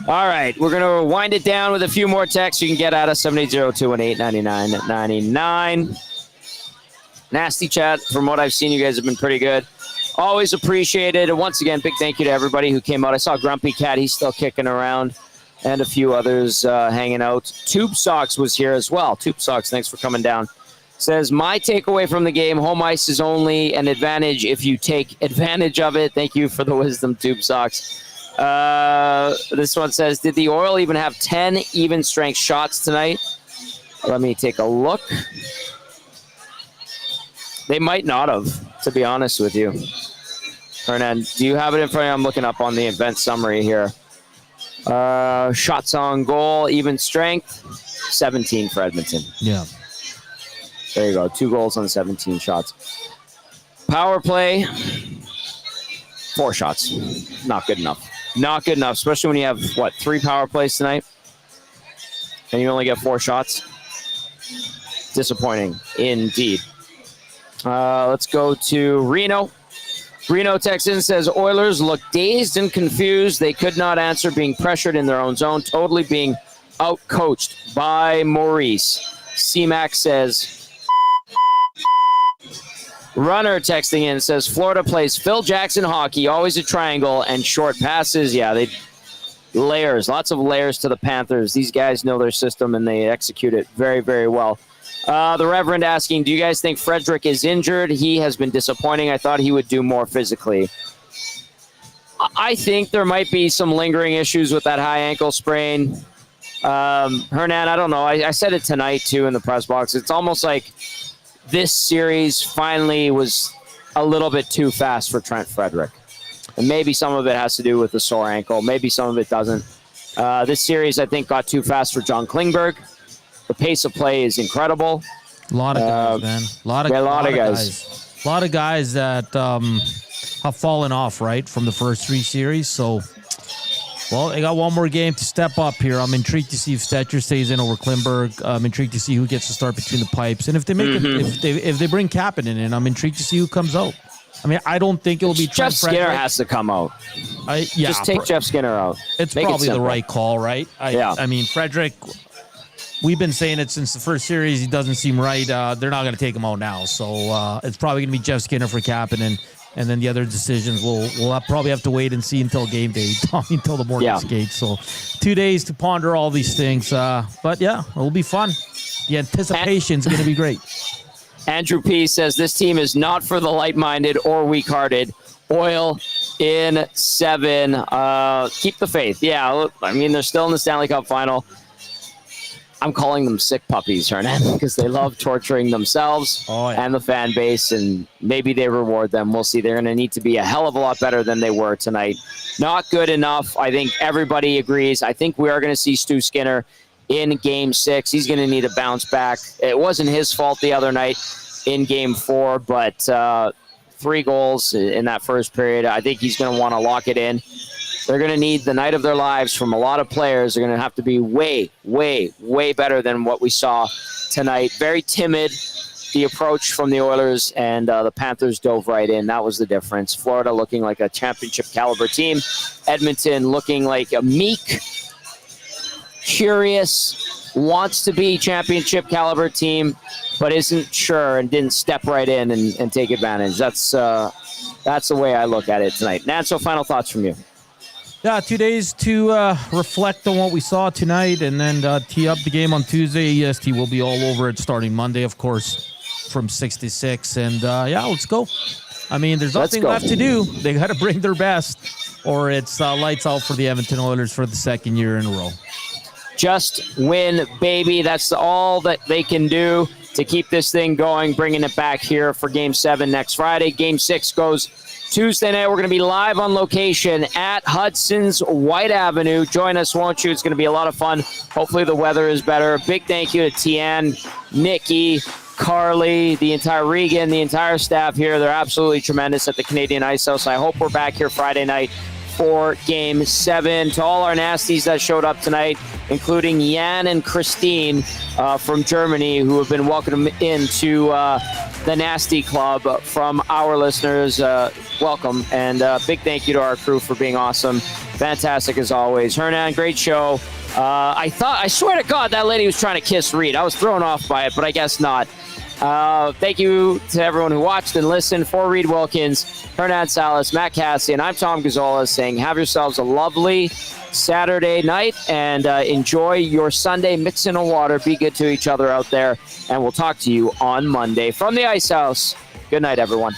All right, we're going to wind it down with a few more texts you can get at us, 780-218-9999. Nasty chat. From what I've seen, you guys have been pretty good. Always appreciated. And once again, big thank you to everybody who came out. I saw Grumpy Cat. He's still kicking around. And a few others hanging out. Tube Socks was here as well. Tube Socks, thanks for coming down. Says, my takeaway from the game, home ice is only an advantage if you take advantage of it. Thank you for the wisdom, Tube Socks. This one says, did the Oil even have 10 even strength shots tonight? Let me take a look. They might not have, to be honest with you. Hernan, do you have it in front of you? I'm looking up on the event summary here. Shots on goal, even strength, 17 for Edmonton. Yeah. There you go. 2 goals on 17 shots. Power play, 4 shots. Not good enough. Not good enough, especially when you have, 3 power plays tonight? And you only get 4 shots? Disappointing, indeed. Let's go to Reno. Reno texts in, says, Oilers look dazed and confused. They could not answer, being pressured in their own zone, totally being out-coached by Maurice. C-Mac says, Runner texting in, says, Florida plays Phil Jackson hockey, always a triangle and short passes. Yeah, layers, lots of layers to the Panthers. These guys know their system and they execute it very, very well. The Reverend asking, do you guys think Frederick is injured? He has been disappointing. I thought he would do more physically. I think there might be some lingering issues with that high ankle sprain. Hernan, I don't know. I said it tonight, too, in the press box. It's almost like this series finally was a little bit too fast for Trent Frederick. And maybe some of it has to do with the sore ankle. Maybe some of it doesn't. This series, I think, got too fast for John Klingberg. The pace of play is incredible. A lot of guys, man. A lot of guys. A lot of guys that have fallen off, right, from the first 3 series. So, well, they got one more game to step up here. I'm intrigued to see if Stetcher stays in over Klingberg. I'm intrigued to see who gets to start between the pipes. And if they make it, if they bring Kassian in, I'm intrigued to see who comes out. I mean, I don't think it will be Jeff Skinner has to come out. Just take Jeff Skinner out. It's probably the right call, right? I mean, Frederick, we've been saying it since the first series. He doesn't seem right. They're not going to take him out now. So it's probably going to be Jeff Skinner for Kassian. And then the other decisions, we'll probably have to wait and see until game day, until the morning skate. So 2 days to ponder all these things. But, yeah, it'll be fun. The anticipation's going to be great. Andrew P. says, this team is not for the light-minded or weak-hearted. Oil in 7. Keep the faith. Yeah, I mean, they're still in the Stanley Cup final. I'm calling them sick puppies, Hernan, because they love torturing themselves and the fan base, and maybe they reward them. We'll see. They're going to need to be a hell of a lot better than they were tonight. Not good enough. I think everybody agrees. I think we are going to see Stu Skinner in Game 6. He's going to need a bounce back. It wasn't his fault the other night in Game 4, but 3 goals in that first period. I think he's going to want to lock it in. They're going to need the night of their lives from a lot of players. They're going to have to be way, way, way better than what we saw tonight. Very timid, the approach from the Oilers, and the Panthers dove right in. That was the difference. Florida looking like a championship caliber team. Edmonton looking like a meek, curious, wants to be championship caliber team, but isn't sure and didn't step right in and take advantage. That's the way I look at it tonight. Nanso, final thoughts from you. Yeah, 2 days to reflect on what we saw tonight and then tee up the game on Tuesday. EST will be all over it starting Monday, of course, from 6 to 6. And, let's go. I mean, there's nothing left to do. They got to bring their best, or it's lights out for the Edmonton Oilers for the second year in a row. Just win, baby. That's all that they can do to keep this thing going, bringing it back here for Game 7 next Friday. Game 6 goes Tuesday night. We're going to be live on location at Hudson's White Avenue. Join us, won't you? It's going to be a lot of fun. Hopefully the weather is better. Big thank you to Tian, Nikki, Carly, the entire Regan, the entire staff here. They're absolutely tremendous at the Canadian Ice House. I hope we're back here Friday night for Game 7. To all our nasties that showed up tonight, including Jan and Christine from Germany, who have been welcomed into the Nasty Club from our listeners. Welcome, and big thank you to our crew for being awesome. Fantastic as always. Hernan, great show. I swear to God, that lady was trying to kiss Reed. I was thrown off by it, but I guess not. Thank you to everyone who watched and listened. For Reed Wilkins, Hernan Salas, Matt Cassian, I'm Tom Gazzola saying have yourselves a lovely Saturday night and enjoy your Sunday. Mix in a water. Be good to each other out there. And we'll talk to you on Monday from the Ice House. Good night, everyone.